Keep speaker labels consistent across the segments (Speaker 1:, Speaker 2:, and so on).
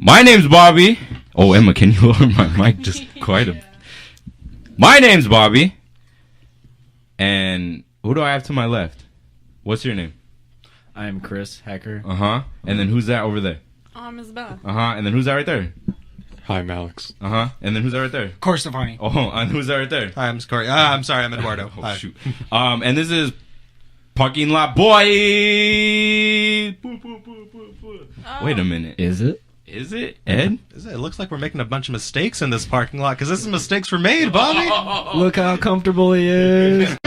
Speaker 1: My name's Bobby. Oh, Emma, can you lower my mic just quite a... My name's Bobby. And who do I have to my left? What's your name?
Speaker 2: I'm Chris, hacker.
Speaker 1: Uh-huh. And then who's that over there?
Speaker 3: I'm Isabella.
Speaker 1: Uh-huh. And then who's that right there?
Speaker 4: Hi, I'm Alex.
Speaker 1: Uh-huh. And then who's that right there?
Speaker 5: Of course, Stefani.
Speaker 1: Oh, and who's that right there?
Speaker 6: Hi, I'm Corey. I'm sorry, I'm Eduardo.
Speaker 1: Oh,
Speaker 6: Hi.
Speaker 1: shoot. And this is Parking Lot Boy. Wait a minute.
Speaker 2: Is it?
Speaker 1: Is it, Ed?
Speaker 6: It looks like we're making a bunch of mistakes in this parking lot, because this is mistakes were made, Bobby.
Speaker 2: Look how comfortable he is.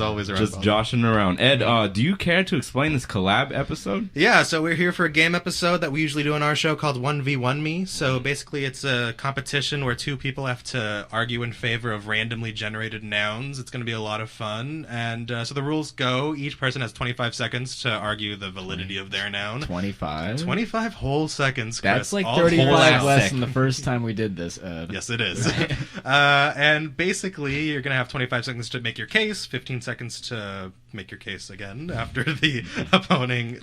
Speaker 6: always around.
Speaker 1: Just
Speaker 6: Bobby.
Speaker 1: joshing around. Ed, do you care to explain this collab episode?
Speaker 6: Yeah, so we're here for a game episode that we usually do on our show called 1v1 Me. So basically it's a competition where two people have to argue in favor of randomly generated nouns. It's going to be a lot of fun. And so the rules go, each person has 25 seconds to argue the validity of their noun.
Speaker 2: 25?
Speaker 6: 25 whole seconds, Chris.
Speaker 2: That's like
Speaker 6: All
Speaker 2: 35
Speaker 6: whole
Speaker 2: less
Speaker 6: second.
Speaker 2: than the first time we did this, Ed.
Speaker 6: Yes, it is. And basically, you're going to have 25 seconds to make your case, 15 seconds to make your case again after the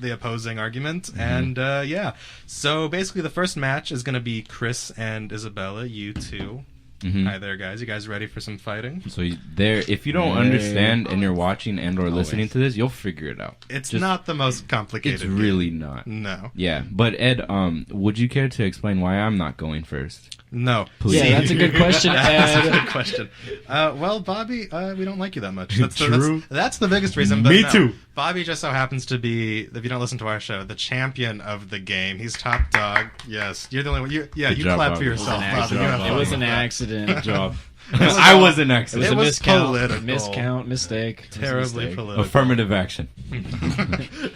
Speaker 6: opposing argument.
Speaker 1: Mm-hmm.
Speaker 6: And yeah, so basically the first match is going to be Chris and Isabella, you two.
Speaker 1: Mm-hmm.
Speaker 6: Hi there, guys. You guys ready for some fighting?
Speaker 1: So if you don't understand and you're watching and or listening to this, you'll figure it out.
Speaker 6: It's
Speaker 1: Just-
Speaker 6: not the most complicated.
Speaker 1: It's really not.
Speaker 6: No.
Speaker 1: Yeah, but Ed, would you care to explain why I'm not going first?
Speaker 6: No.
Speaker 1: Please.
Speaker 2: Yeah, that's a good question,
Speaker 6: That's a
Speaker 2: Ed.
Speaker 6: good question. Well, Bobby, we don't like you that much.
Speaker 1: True.
Speaker 6: That's the biggest reason. But
Speaker 1: Me
Speaker 6: no,
Speaker 1: too.
Speaker 6: Bobby just so happens to be, if you don't listen to our show, the champion of the game. He's top dog. Yes, you're the only one. You
Speaker 1: Good
Speaker 6: clap
Speaker 1: job,
Speaker 6: for
Speaker 1: Bobby.
Speaker 6: yourself,
Speaker 2: It
Speaker 6: Bobby. You have fun
Speaker 2: was an
Speaker 6: with that.
Speaker 2: accident.
Speaker 1: Good job.
Speaker 6: was
Speaker 1: I
Speaker 6: all-
Speaker 1: was an
Speaker 2: It
Speaker 1: accident.
Speaker 2: was
Speaker 6: It
Speaker 2: a
Speaker 6: was political.
Speaker 2: miscount, mistake. It was a
Speaker 6: Terribly
Speaker 2: mistake.
Speaker 6: political.
Speaker 1: Affirmative action.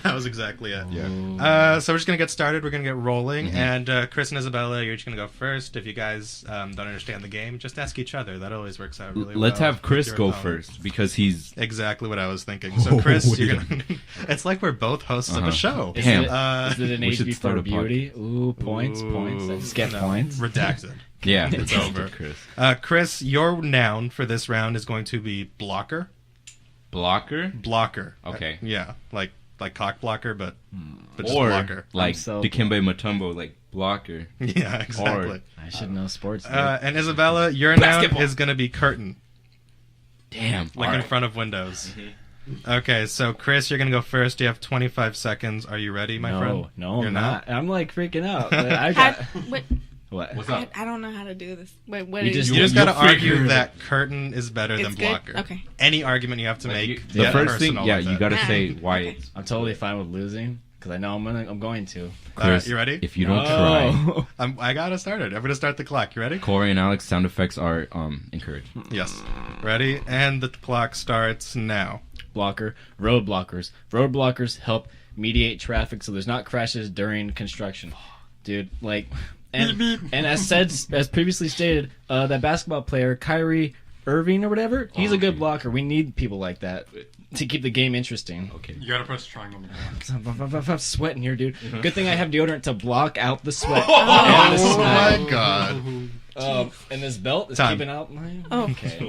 Speaker 6: That was exactly it.
Speaker 1: Yeah.
Speaker 6: So we're just gonna get started. We're gonna get rolling,
Speaker 1: Mm-hmm.
Speaker 6: and Chris and Isabella, you're just gonna go first. If you guys don't understand the game, just ask each other. That always works out really well.
Speaker 1: Let's have
Speaker 6: with
Speaker 1: Chris
Speaker 6: your
Speaker 1: go
Speaker 6: opponent.
Speaker 1: first because he's
Speaker 6: Exactly what I was thinking. So, Chris, you're gonna. It's like we're both hosts of a show.
Speaker 2: Is
Speaker 1: Damn.
Speaker 2: it, is it an
Speaker 1: We
Speaker 2: age
Speaker 1: should
Speaker 2: before
Speaker 1: start a
Speaker 2: beauty? Ooh, points. I just get
Speaker 6: No,
Speaker 2: points.
Speaker 6: Redacted.
Speaker 1: yeah.
Speaker 6: It's over.
Speaker 1: Chris.
Speaker 6: Chris, your noun for this round is going to be blocker.
Speaker 1: Blocker
Speaker 6: Blocker.
Speaker 1: Okay.
Speaker 6: Yeah, like cock blocker, but just
Speaker 1: or
Speaker 6: blocker.
Speaker 1: like
Speaker 2: so-
Speaker 1: Dikembe Mutombo, like blocker.
Speaker 6: Yeah, exactly.
Speaker 2: I should know sports.
Speaker 6: And Isabella, your
Speaker 1: Basketball.
Speaker 6: noun is going to be curtain,
Speaker 1: Damn.
Speaker 6: like
Speaker 1: All
Speaker 6: in
Speaker 1: right.
Speaker 6: front of windows. Okay, so Chris, you're going to go first. You have 25 seconds. Are you ready, my friend?
Speaker 2: No,
Speaker 6: You're
Speaker 2: I'm not. I'm like freaking out. But I got
Speaker 3: Wait,
Speaker 2: what?
Speaker 1: What's
Speaker 3: I,
Speaker 1: up?
Speaker 3: I don't know how to do this. Wait, what?
Speaker 2: You
Speaker 3: are
Speaker 2: just-
Speaker 6: You just
Speaker 1: You'll
Speaker 6: got to
Speaker 1: figure
Speaker 6: argue
Speaker 1: it
Speaker 6: that curtain is better than
Speaker 3: It's good?
Speaker 6: blocker.
Speaker 3: Okay.
Speaker 6: Any argument you have to
Speaker 1: Like,
Speaker 6: make.
Speaker 1: you- the
Speaker 6: get
Speaker 1: first thing,
Speaker 6: personal
Speaker 1: yeah,
Speaker 6: with
Speaker 1: you
Speaker 6: it.
Speaker 1: got to
Speaker 3: Ah.
Speaker 1: say why it's
Speaker 2: I'm totally fine with losing because I know I'm going to.
Speaker 6: All right,
Speaker 1: Chris.
Speaker 6: you ready?
Speaker 1: If you don't try,
Speaker 2: Oh.
Speaker 6: I got to start it. I'm going to start the clock. You ready?
Speaker 1: Corey and Alex sound effects are encouraged.
Speaker 6: Yes. Ready? And the clock starts now.
Speaker 2: Blocker, road blockers. Road blockers help mediate traffic so there's not crashes during construction. Dude, like, and as previously stated, that basketball player Kyrie Irving or whatever, he's a good blocker. We need people like that to keep the game interesting.
Speaker 1: Okay.
Speaker 4: You gotta press triangle. on the block.
Speaker 2: I'm sweating here, dude. Good thing I have deodorant to block out the sweat.
Speaker 6: Oh,
Speaker 2: and the smell.
Speaker 6: my God.
Speaker 2: And this belt is
Speaker 6: Time.
Speaker 2: keeping out my...
Speaker 3: Oh,
Speaker 2: Okay.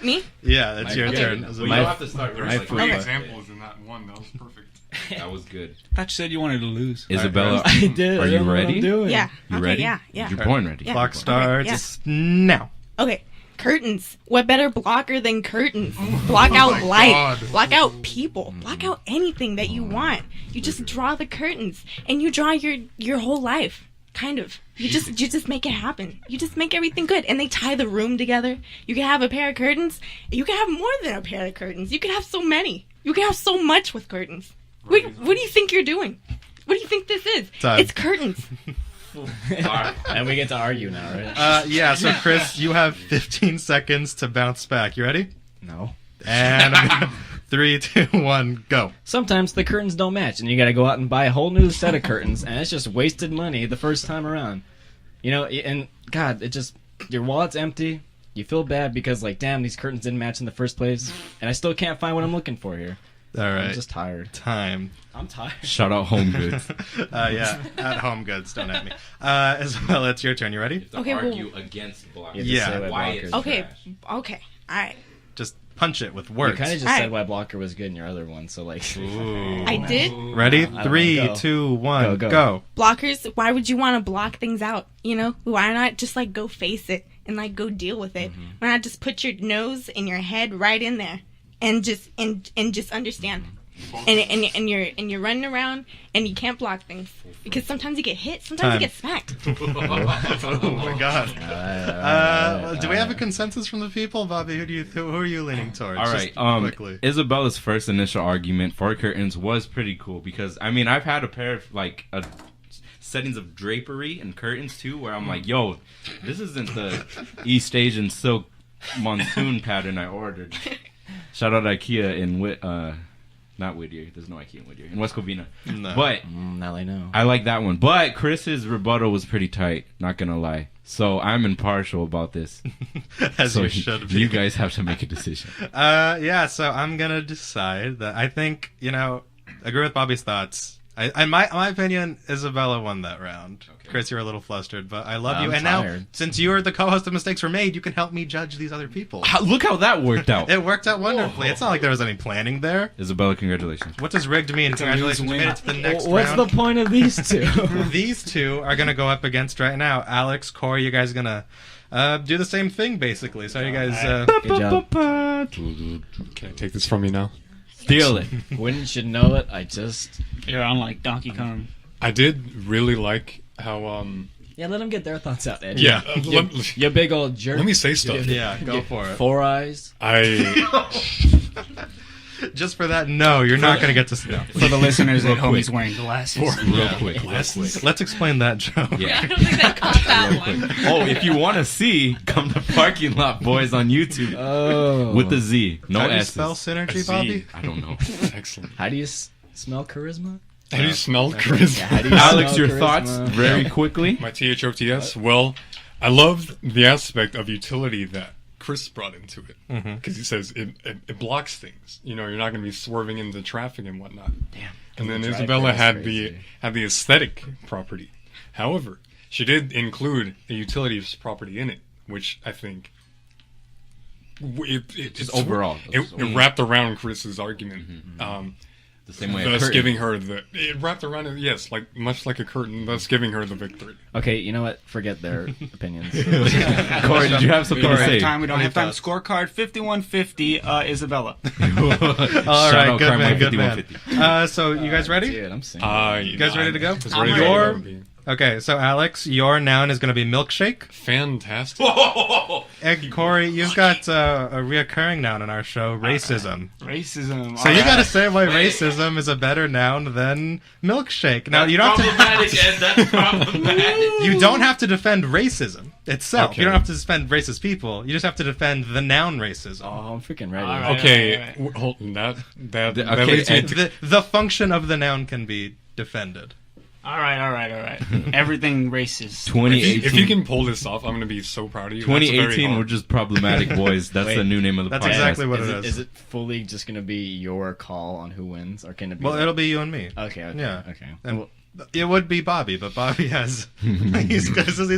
Speaker 3: me?
Speaker 6: Yeah, it's
Speaker 2: My-
Speaker 6: your
Speaker 2: okay.
Speaker 6: turn.
Speaker 1: Well,
Speaker 6: Is
Speaker 1: you
Speaker 6: it
Speaker 2: My-
Speaker 1: don't have to start.
Speaker 4: There's
Speaker 1: Like,
Speaker 4: three
Speaker 3: Okay.
Speaker 4: examples in that one. That was perfect.
Speaker 1: that was good.
Speaker 5: I thought you said you wanted to lose.
Speaker 1: Isabella,
Speaker 2: I did.
Speaker 1: are
Speaker 2: I
Speaker 1: you
Speaker 2: don't know what I'm
Speaker 1: ready?
Speaker 2: doing.
Speaker 3: Yeah.
Speaker 1: You
Speaker 3: okay,
Speaker 1: ready?
Speaker 3: Yeah. Yeah.
Speaker 1: You're born ready.
Speaker 3: Yeah.
Speaker 6: Clock starts
Speaker 3: Okay,
Speaker 6: now.
Speaker 3: Okay. Curtains. What better blocker than curtains? Block out light.
Speaker 6: God.
Speaker 3: Block out people. Block out anything that you want. You just draw the curtains, and you draw your whole life. Kind of. You just make it happen. You just make everything good, and they tie the room together. You can have a pair of curtains. You can have more than a pair of curtains. You can have so many. You can have so much with curtains. What do you think you're doing? What do you think this is?
Speaker 6: Time.
Speaker 3: It's curtains.
Speaker 2: And we get to argue now, right?
Speaker 6: Yeah, so Chris, you have 15 seconds to bounce back. You ready?
Speaker 2: No.
Speaker 6: And 3, 2, 1, go.
Speaker 2: Sometimes the curtains don't match, and you got to go out and buy a whole new set of curtains, and it's just wasted money the first time around. You know, and God, it just your wallet's empty. You feel bad because, like, damn, these curtains didn't match in the first place, and I still can't find what I'm looking for here.
Speaker 6: All right.
Speaker 2: I'm just tired.
Speaker 6: Time.
Speaker 2: I'm tired.
Speaker 1: Shout out Home Goods.
Speaker 6: Yeah, at home goods. Don't at me. Isabella, it's your turn. You ready?
Speaker 1: To
Speaker 3: Okay, well-
Speaker 1: argue against blockers.
Speaker 2: You have to
Speaker 6: Yeah.
Speaker 2: say
Speaker 1: Why
Speaker 2: blockers.
Speaker 1: it's
Speaker 3: Okay.
Speaker 1: trash.
Speaker 3: Okay. All right.
Speaker 6: Just punch it with
Speaker 2: You
Speaker 6: words.
Speaker 2: kind of just
Speaker 3: Alright.
Speaker 2: said why blocker was good in your other one, so like.
Speaker 3: I did.
Speaker 6: Ready?
Speaker 2: know.
Speaker 6: 3,
Speaker 2: Go.
Speaker 6: 2, 1,
Speaker 2: Go.
Speaker 6: go.
Speaker 3: Blockers, why would you want to block things out? You know, why not just like go face it and like go deal with it? Why not just put your nose and your head right in there and just understand? And you're running around and you can't block things because sometimes you get hit, sometimes
Speaker 6: Time.
Speaker 3: you get smacked.
Speaker 6: Oh my god. Do we have a consensus from the people, Bobby? Who are you leaning towards?
Speaker 1: All right.
Speaker 6: Just quickly.
Speaker 1: Isabella's first initial argument for curtains was pretty cool because I mean I've had a pair of like settings of drapery and curtains too where I'm like, yo, this isn't the East Asian silk monsoon pattern I ordered. Shout out IKEA in not Whittier. There's no IKEA in Whittier. In West Covina.
Speaker 6: No.
Speaker 1: But
Speaker 2: Now I know.
Speaker 1: I like that one. But Chris's rebuttal was pretty tight. Not gonna lie. So I'm impartial about this.
Speaker 6: As
Speaker 1: So
Speaker 6: you should be.
Speaker 1: you guys have to make a decision.
Speaker 6: Yeah, so I'm gonna decide that I think, agree with Bobby's thoughts. In my opinion, Isabella won that round.
Speaker 1: Okay.
Speaker 6: Chris, you're a little flustered, but I love
Speaker 2: I'm
Speaker 6: you. And now,
Speaker 2: tired.
Speaker 6: since you're the co-host of Mistakes Were Made, you can help me judge these other people.
Speaker 1: Look how that worked out.
Speaker 6: It worked out wonderfully. It's not like there was any planning there.
Speaker 1: Isabella, congratulations.
Speaker 6: What does rigged mean? Congratulations, you made it to the next
Speaker 2: What's
Speaker 6: round.
Speaker 2: the point of these two?
Speaker 6: These two are going to go up against right now. Alex, Corey, you guys are going to do the same thing, basically. So you guys...
Speaker 2: Good job.
Speaker 4: Can I take this from you now?
Speaker 1: Steal it.
Speaker 2: Wouldn't you know it?
Speaker 5: You're on like Donkey Kong.
Speaker 4: I did really like how
Speaker 2: Yeah, let them get their thoughts out, Ed.
Speaker 4: yeah.
Speaker 2: You big old jerk.
Speaker 4: Let me say stuff.
Speaker 6: yeah, go for it.
Speaker 2: 4 eyes.
Speaker 4: I
Speaker 6: Just for that, no, you're not going to get to snuff.
Speaker 5: For the listeners at home,
Speaker 1: quick.
Speaker 5: he's wearing glasses.
Speaker 1: Real quick.
Speaker 6: Let's explain that joke.
Speaker 1: Yeah.
Speaker 3: I don't think that caught that one.
Speaker 1: Oh, if you want to see, come to Parking Lot Boys on YouTube
Speaker 2: Oh.
Speaker 1: with the Z. No
Speaker 6: How do you
Speaker 1: S's.
Speaker 6: spell synergy,
Speaker 4: Z.
Speaker 6: Bobby?
Speaker 1: I don't know.
Speaker 4: excellent.
Speaker 2: How do you smell charisma?
Speaker 4: Have you smelled charisma?
Speaker 2: How do you
Speaker 1: Alex,
Speaker 2: smell
Speaker 1: your thoughts
Speaker 2: charisma?
Speaker 1: very quickly.
Speaker 4: My THOTS. Well, I loved the aspect of utility that Chris brought into it because he says it blocks things. You're not going to be swerving into traffic and whatnot.
Speaker 2: Damn.
Speaker 4: And then
Speaker 2: The drive
Speaker 4: Isabella
Speaker 2: there is
Speaker 4: had
Speaker 2: crazy.
Speaker 4: the aesthetic property. However, she did include a utilities property in it, which I think
Speaker 1: Just overall.
Speaker 4: it wrapped around Chris's argument.
Speaker 1: The same way a
Speaker 4: Thus
Speaker 1: curtain.
Speaker 4: giving her it wrapped around it, yes, like much like a curtain, thus giving her the victory.
Speaker 2: Okay, you know what? Forget their opinions.
Speaker 1: Corey, did you have something
Speaker 5: We
Speaker 1: to
Speaker 5: don't
Speaker 1: say?
Speaker 5: have time. We don't have time.
Speaker 6: thoughts?
Speaker 5: Scorecard 5150. Isabella.
Speaker 6: All
Speaker 1: Shout
Speaker 6: right,
Speaker 1: out
Speaker 6: good
Speaker 1: Carmine
Speaker 6: man, good man.
Speaker 1: 5150.
Speaker 6: So you guys ready?
Speaker 2: Dude, I'm saying.
Speaker 6: You guys ready to go?
Speaker 4: As
Speaker 5: I'm
Speaker 4: ready
Speaker 6: ready.
Speaker 4: to go.
Speaker 6: Okay, so Alex, your noun is going to be milkshake.
Speaker 4: Fantastic.
Speaker 6: And Corey, you've got a reoccurring noun in our show, racism.
Speaker 5: Racism.
Speaker 6: So you got to say why racism is a better noun than milkshake. Now you don't have to.
Speaker 1: Ed. That's problematic.
Speaker 6: You don't have to defend racism itself.
Speaker 4: Okay.
Speaker 6: You don't have to defend racist people. You just have to defend the noun racism.
Speaker 2: Oh, I'm freaking ready.
Speaker 5: All right.
Speaker 4: Okay, hold on. That
Speaker 1: Okay,
Speaker 4: leads me
Speaker 1: and
Speaker 4: to
Speaker 6: The function of the noun can be defended.
Speaker 5: All right. Everything racist.
Speaker 1: 2018.
Speaker 4: if you can pull this off, I'm going to be so proud of you. That's very
Speaker 1: 2018,
Speaker 4: hard.
Speaker 1: we're just problematic boys. That's
Speaker 2: Wait.
Speaker 1: the new name of the
Speaker 6: That's
Speaker 1: podcast.
Speaker 6: exactly what
Speaker 2: is
Speaker 6: it
Speaker 2: it,
Speaker 6: is.
Speaker 2: is it fully just going to be your call on who wins? Or can it be...
Speaker 6: Well, it'll be you and me.
Speaker 2: Okay.
Speaker 6: Yeah.
Speaker 2: Okay.
Speaker 6: And
Speaker 2: Well,
Speaker 6: it would be Bobby, but Bobby has he's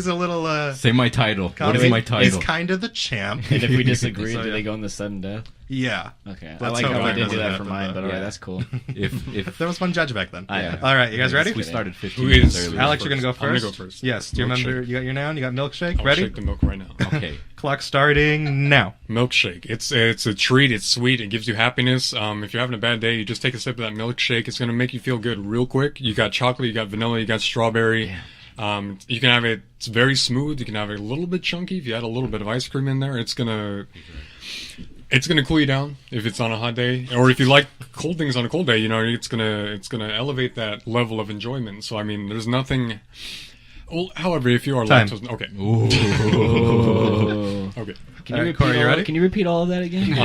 Speaker 6: a little
Speaker 1: Say my title. What is
Speaker 2: Wait,
Speaker 1: my
Speaker 6: He's
Speaker 1: title?
Speaker 6: kind of the champ.
Speaker 2: and if we disagree,
Speaker 6: So,
Speaker 2: do
Speaker 6: yeah.
Speaker 2: they go in the sudden death?
Speaker 6: Yeah.
Speaker 2: Okay. I
Speaker 6: Let's
Speaker 2: like
Speaker 6: hope
Speaker 2: how we
Speaker 6: that
Speaker 2: did do
Speaker 6: doesn't
Speaker 2: that for
Speaker 6: happen,
Speaker 2: mine,
Speaker 6: though.
Speaker 2: but alright,
Speaker 1: Yeah.
Speaker 2: that's cool.
Speaker 1: If
Speaker 6: There was one judge back then.
Speaker 2: Yeah.
Speaker 6: All right, you guys ready?
Speaker 1: we started 15
Speaker 4: Who
Speaker 1: minutes
Speaker 4: is-
Speaker 1: earlier.
Speaker 6: Alex, you're gonna go
Speaker 4: I'm gonna
Speaker 6: first.
Speaker 4: go first.
Speaker 6: Yes. Do you remember?
Speaker 4: Milkshake.
Speaker 6: You got your noun. You got milkshake.
Speaker 4: I'll
Speaker 6: Ready?
Speaker 4: shake the milk right now.
Speaker 1: Okay.
Speaker 6: Clock starting now.
Speaker 4: Milkshake. It's a treat. It's sweet. It gives you happiness. If you're having a bad day, you just take a sip of that milkshake. It's gonna make you feel good real quick. You got chocolate. You got vanilla. You got strawberry. You can have it. It's very smooth. You can have it a little bit chunky. If you add a little bit of ice cream in there, it's gonna cool you down if it's on a hot day, or if you like cold things on a cold day. It's gonna elevate that level of enjoyment. So I mean, there's nothing. Well, however, if you are
Speaker 6: Time.
Speaker 4: lactose, okay, okay.
Speaker 2: Can
Speaker 6: All
Speaker 2: you
Speaker 6: right,
Speaker 2: repeat
Speaker 6: Corey, you
Speaker 2: all,
Speaker 6: ready?
Speaker 2: Can you repeat all of that again?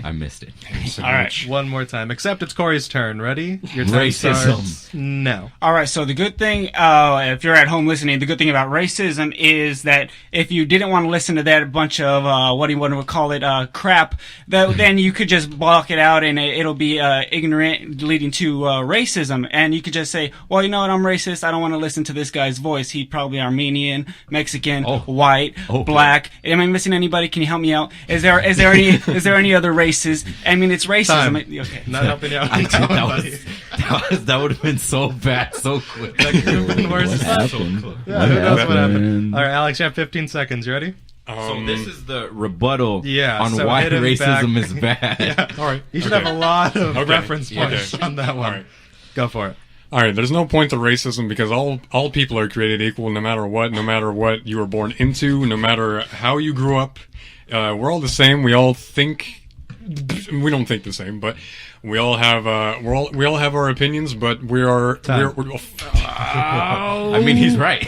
Speaker 1: I missed it.
Speaker 5: All right.
Speaker 6: One more time. Except it's Corey's turn. Ready? Your time
Speaker 1: Racism.
Speaker 6: starts now.
Speaker 5: All right, so the good thing, if you're at home listening, the good thing about racism is that if you didn't want to listen to that bunch of, what do you want to call it, crap, then you could just block it out and it'll be ignorant, leading to racism. And you could just say, well, you know what, I'm racist. I don't want to listen to this guy's voice. He's probably Armenian, Mexican,
Speaker 1: Oh.
Speaker 5: white,
Speaker 1: Okay.
Speaker 5: black. I mean, this missing anybody? Can you help me out? Is there any other races? I mean, it's racism.
Speaker 6: Time.
Speaker 5: Okay.
Speaker 6: Not helping you out. on that one, buddy.
Speaker 1: That would have been so bad, so quick.
Speaker 6: That could have been worse.
Speaker 2: What happened?
Speaker 6: Yeah, who knows what happened? All right, Alex, you have 15 seconds. You ready?
Speaker 1: So this is the rebuttal
Speaker 6: Yeah,
Speaker 1: on
Speaker 6: so
Speaker 1: why
Speaker 6: hit him
Speaker 1: racism
Speaker 6: back.
Speaker 1: is bad.
Speaker 6: Yeah.
Speaker 4: All right.
Speaker 6: You should
Speaker 4: Okay.
Speaker 6: have a lot of
Speaker 4: Okay.
Speaker 6: reference points
Speaker 4: Okay.
Speaker 6: on that one.
Speaker 4: All right.
Speaker 6: Go for it.
Speaker 4: All right, there's no point to racism because all people are created equal no matter what you were born into, no matter how you grew up. We're all the same. We all think we don't think the same, but we all have we all have our opinions, but we're
Speaker 1: I mean, he's right.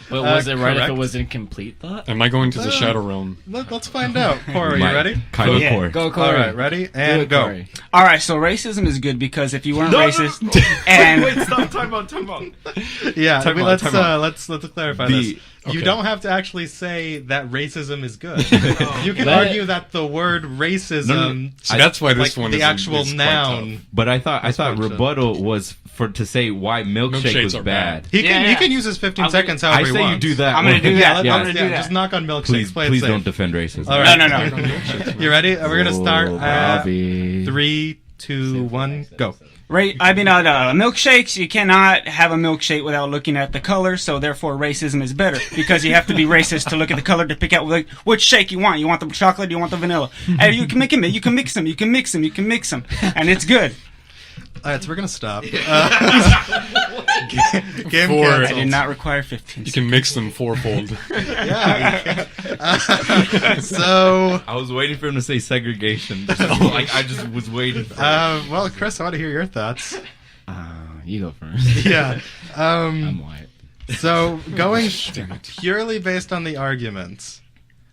Speaker 2: But was it right if
Speaker 6: correct.
Speaker 2: it was incomplete thought?
Speaker 4: Am I going to the shadow realm?
Speaker 6: Let's find out. Corey, you
Speaker 1: Mike,
Speaker 6: ready?
Speaker 1: Kind of
Speaker 5: Yeah.
Speaker 1: core.
Speaker 2: Go, Corey.
Speaker 6: All right, ready?
Speaker 2: Do
Speaker 6: And
Speaker 2: it,
Speaker 6: go.
Speaker 2: Corey.
Speaker 5: All right. So racism is good because if you weren't racist, and
Speaker 1: stop. Time out.
Speaker 6: Yeah,
Speaker 1: Time out,
Speaker 6: let's
Speaker 1: time out.
Speaker 6: let's clarify
Speaker 1: The-
Speaker 6: this. You
Speaker 4: okay.
Speaker 6: don't have to actually say that racism is good. You can
Speaker 2: That-
Speaker 6: argue that the word racism,
Speaker 1: No.
Speaker 4: So that's why this
Speaker 6: like
Speaker 4: one
Speaker 6: the
Speaker 4: is
Speaker 6: actual
Speaker 4: is quite
Speaker 6: noun.
Speaker 4: tough.
Speaker 1: But I thought
Speaker 6: function.
Speaker 1: rebuttal was to say why milkshake
Speaker 4: Milkshakes
Speaker 1: was
Speaker 4: are
Speaker 1: bad.
Speaker 4: bad.
Speaker 6: He can
Speaker 5: Yeah,
Speaker 6: he
Speaker 5: yeah.
Speaker 6: can use his 15
Speaker 5: I'm gonna-
Speaker 6: seconds however
Speaker 1: I
Speaker 6: he
Speaker 1: say you
Speaker 6: wants.
Speaker 1: do that.
Speaker 5: I'm gonna do
Speaker 6: Yeah,
Speaker 5: that.
Speaker 6: let's,
Speaker 5: I'm gonna do that.
Speaker 6: just knock on milkshakes.
Speaker 1: Please,
Speaker 6: play it
Speaker 1: please
Speaker 6: safe.
Speaker 1: don't defend racism.
Speaker 6: All right.
Speaker 5: no.
Speaker 6: You ready? We're gonna start
Speaker 2: Oh,
Speaker 6: at
Speaker 2: Bobby.
Speaker 6: 3, 2, 1, go.
Speaker 5: Milkshakes, you cannot have a milkshake without looking at the color, so therefore racism is better. Because you have to be racist to look at the color to pick out like, which shake you want. You want the chocolate, you want the vanilla. And you can make them, you can mix them, and it's good.
Speaker 6: All right, so we're gonna stop. Game
Speaker 4: For-
Speaker 5: I
Speaker 6: canceled.
Speaker 5: did not require 15.
Speaker 4: You can mix them fourfold.
Speaker 6: Yeah. So,
Speaker 1: I was waiting for him to say segregation. Like I just was waiting. For
Speaker 6: well, Chris, I want to hear your thoughts.
Speaker 2: You go first.
Speaker 6: Yeah.
Speaker 2: I'm white.
Speaker 6: So going purely based on the arguments,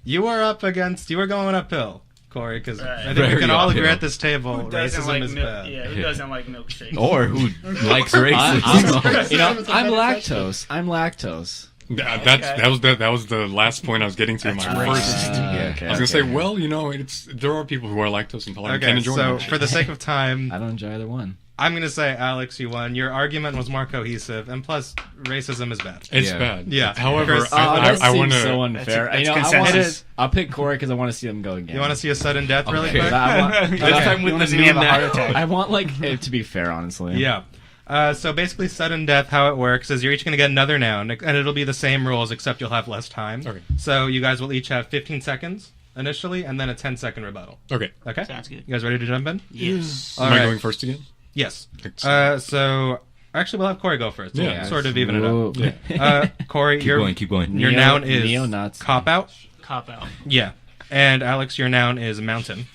Speaker 6: you were going uphill, Corey, because I think we
Speaker 1: Very
Speaker 6: can all agree
Speaker 1: uphill.
Speaker 6: at this table racism is bad.
Speaker 5: who doesn't like milkshakes?
Speaker 1: or who likes racism?
Speaker 2: I'm lactose. I'm lactose.
Speaker 4: That was the last point I was getting to in my first.
Speaker 1: Yeah,
Speaker 2: okay,
Speaker 4: I was gonna say, well, there are people who are lactose intolerant and
Speaker 6: Okay,
Speaker 4: enjoy
Speaker 6: so
Speaker 4: milkshakes.
Speaker 6: for the sake of time,
Speaker 2: I don't enjoy either one.
Speaker 6: I'm going to say, Alex, you won. Your argument was more cohesive, and plus, racism is bad.
Speaker 4: It's
Speaker 1: Yeah.
Speaker 4: bad.
Speaker 6: Yeah.
Speaker 4: However,
Speaker 6: Chris-
Speaker 4: I want to.
Speaker 2: so unfair.
Speaker 5: That's
Speaker 2: I
Speaker 5: consensus.
Speaker 2: I'll pick Corey because I want to see them go again.
Speaker 6: You want to see a sudden death really
Speaker 1: Okay.
Speaker 6: quick?
Speaker 2: I want,
Speaker 1: This time with
Speaker 5: wanna
Speaker 1: the
Speaker 5: see me
Speaker 1: new
Speaker 5: have a heart
Speaker 1: now.
Speaker 5: attack.
Speaker 2: I want like it to be fair, honestly.
Speaker 6: Yeah. So basically, sudden death, how it works is you're each going to get another noun, and it'll be the same rules, except you'll have less time.
Speaker 4: Okay.
Speaker 6: So you guys will each have 15 seconds initially, and then a 10-second rebuttal.
Speaker 4: Okay.
Speaker 6: Okay?
Speaker 5: Sounds good.
Speaker 6: You guys ready to jump in?
Speaker 5: Yes.
Speaker 6: All
Speaker 4: Am I
Speaker 6: right.
Speaker 4: going first again?
Speaker 6: Yes.
Speaker 4: Excellent.
Speaker 6: So actually, we'll have Corey go first.
Speaker 4: Yeah.
Speaker 6: We'll sort of even it up.
Speaker 2: Whoa.
Speaker 6: Corey,
Speaker 1: Keep going.
Speaker 6: your noun is
Speaker 2: neo-Nazi.
Speaker 6: cop out.
Speaker 5: Cop out.
Speaker 6: Yeah. And Alex, your noun is mountain.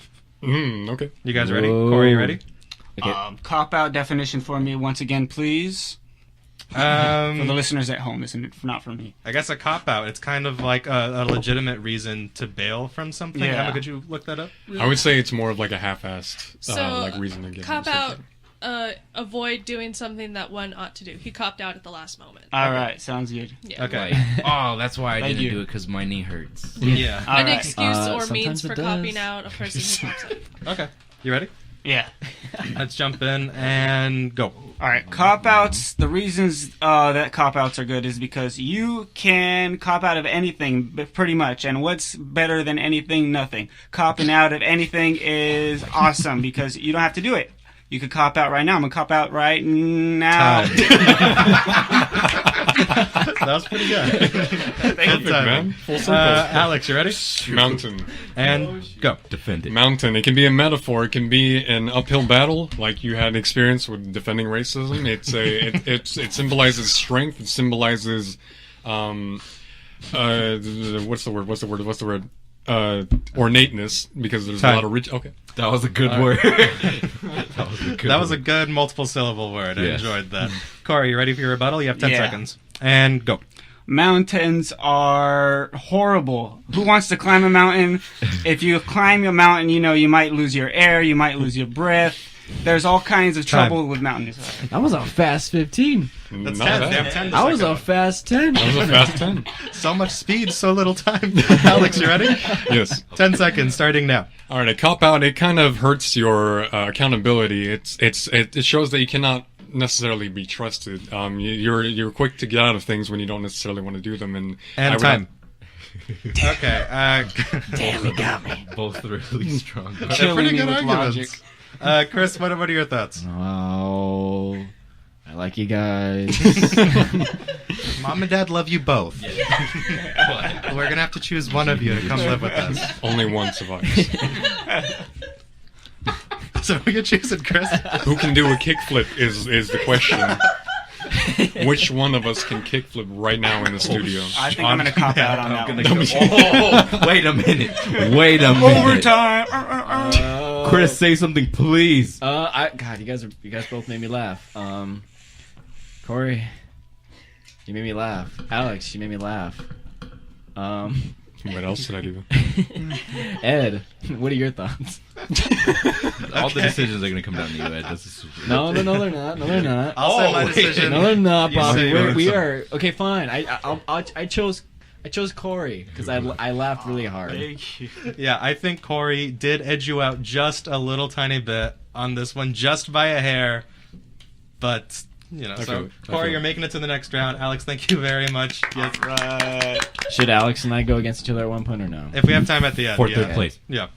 Speaker 4: Okay.
Speaker 6: You guys ready?
Speaker 2: Whoa.
Speaker 6: Corey, you ready?
Speaker 2: Okay.
Speaker 5: Cop out definition for me once again, please. For the listeners at home, listen, not for me.
Speaker 6: I guess a cop out. It's kind of like a legitimate reason to bail from something.
Speaker 5: Yeah.
Speaker 6: Emma, could you look that up?
Speaker 4: I would say it's more of like a half-assed
Speaker 7: So,
Speaker 4: like reason to get
Speaker 7: cop
Speaker 4: into
Speaker 7: out,
Speaker 4: something.
Speaker 7: avoid doing something that one ought to do. He copped out at the last moment.
Speaker 5: All right, sounds good.
Speaker 7: Yeah.
Speaker 6: Okay.
Speaker 1: Oh, that's why I
Speaker 5: Thank
Speaker 1: didn't
Speaker 5: you.
Speaker 1: do it because my knee hurts.
Speaker 6: Yeah.
Speaker 5: All
Speaker 7: An
Speaker 5: right.
Speaker 7: excuse or
Speaker 2: sometimes
Speaker 7: means
Speaker 2: it
Speaker 7: for
Speaker 2: does.
Speaker 7: copping out a person who cops out.
Speaker 6: Okay. You ready?
Speaker 5: Yeah.
Speaker 6: Let's jump in and go.
Speaker 5: All right, cop outs. The reasons that cop outs are good is because you can cop out of anything, pretty much. And what's better than anything? Nothing. Copping out of anything is awesome because you don't have to do it. You could cop out right now. I'm gonna cop out right now.
Speaker 6: That was pretty good.
Speaker 4: Perfect, man. Full circle.
Speaker 6: Alex, you ready?
Speaker 4: Mountain.
Speaker 6: And go.
Speaker 1: Defend it.
Speaker 4: Mountain. It can be a metaphor. It can be an uphill battle, like you had experience with defending racism. It symbolizes strength. It symbolizes, what's the word? Ornateness, because there's
Speaker 6: Time.
Speaker 4: a lot of rich. Okay.
Speaker 1: That was a good word.
Speaker 6: That was a good multiple syllable word. I
Speaker 1: Yes.
Speaker 6: enjoyed that. Corey, you ready for your rebuttal? You have 10
Speaker 5: Yeah.
Speaker 6: seconds. And go.
Speaker 5: Mountains are horrible. Who wants to climb a mountain? If you climb a mountain, you might lose your air, you might lose your breath. There's all kinds of
Speaker 6: Time.
Speaker 5: trouble with mountains.
Speaker 2: I was a fast 15.
Speaker 6: That's
Speaker 4: Not
Speaker 6: 10.
Speaker 4: bad.
Speaker 6: They have 10
Speaker 2: I was
Speaker 6: second
Speaker 2: a
Speaker 6: one.
Speaker 2: fast 10.
Speaker 4: That was a fast 10.
Speaker 6: So much speed, so little time. Alex, you ready?
Speaker 4: Yes.
Speaker 6: 10 seconds, starting now.
Speaker 4: All right, a cop out. It kind of hurts your accountability. It shows that you cannot necessarily be trusted. You're quick to get out of things when you don't necessarily want to do them. And I would-
Speaker 6: time. Okay.
Speaker 2: Damn, he got me.
Speaker 1: Both really strong.
Speaker 6: They're
Speaker 5: Killing
Speaker 6: pretty
Speaker 5: me
Speaker 6: good
Speaker 5: with
Speaker 6: arguments. Chris, what are your thoughts?
Speaker 2: Oh, I like you guys.
Speaker 6: Mom and Dad love you both. We're gonna have to choose one of you to come live with us.
Speaker 4: Only one survives.
Speaker 6: So we can choose it, Chris.
Speaker 4: Who can do a kickflip is the question. Which one of us can kickflip right now in the studio?
Speaker 5: I think I'm going to cop out on that one.
Speaker 1: Oh, wait a minute. Wait a minute.
Speaker 5: Overtime.
Speaker 1: Chris, say something, please.
Speaker 2: God, you guys both made me laugh. Corey, you made me laugh. Alex, you made me laugh.
Speaker 4: What else did I do?
Speaker 2: Ed, what are your thoughts?
Speaker 1: All the decisions are going to come down to you, Ed.
Speaker 2: No, they're not. No, they're not.
Speaker 6: I'll say my decision.
Speaker 2: No, they're not,
Speaker 6: You
Speaker 2: Bobby.
Speaker 6: say yours.
Speaker 2: We are okay. Fine. I chose Corey because I laughed really hard.
Speaker 6: Yeah, I think Corey did edge you out just a little tiny bit on this one, just by a hair. But, so Corey, you're making it to the next round. Alex, thank you very much. Yes.
Speaker 2: Should Alex and I go against each other at one point or no?
Speaker 6: If we have time at the end.
Speaker 1: For
Speaker 6: yeah.
Speaker 1: third place.
Speaker 6: Yeah.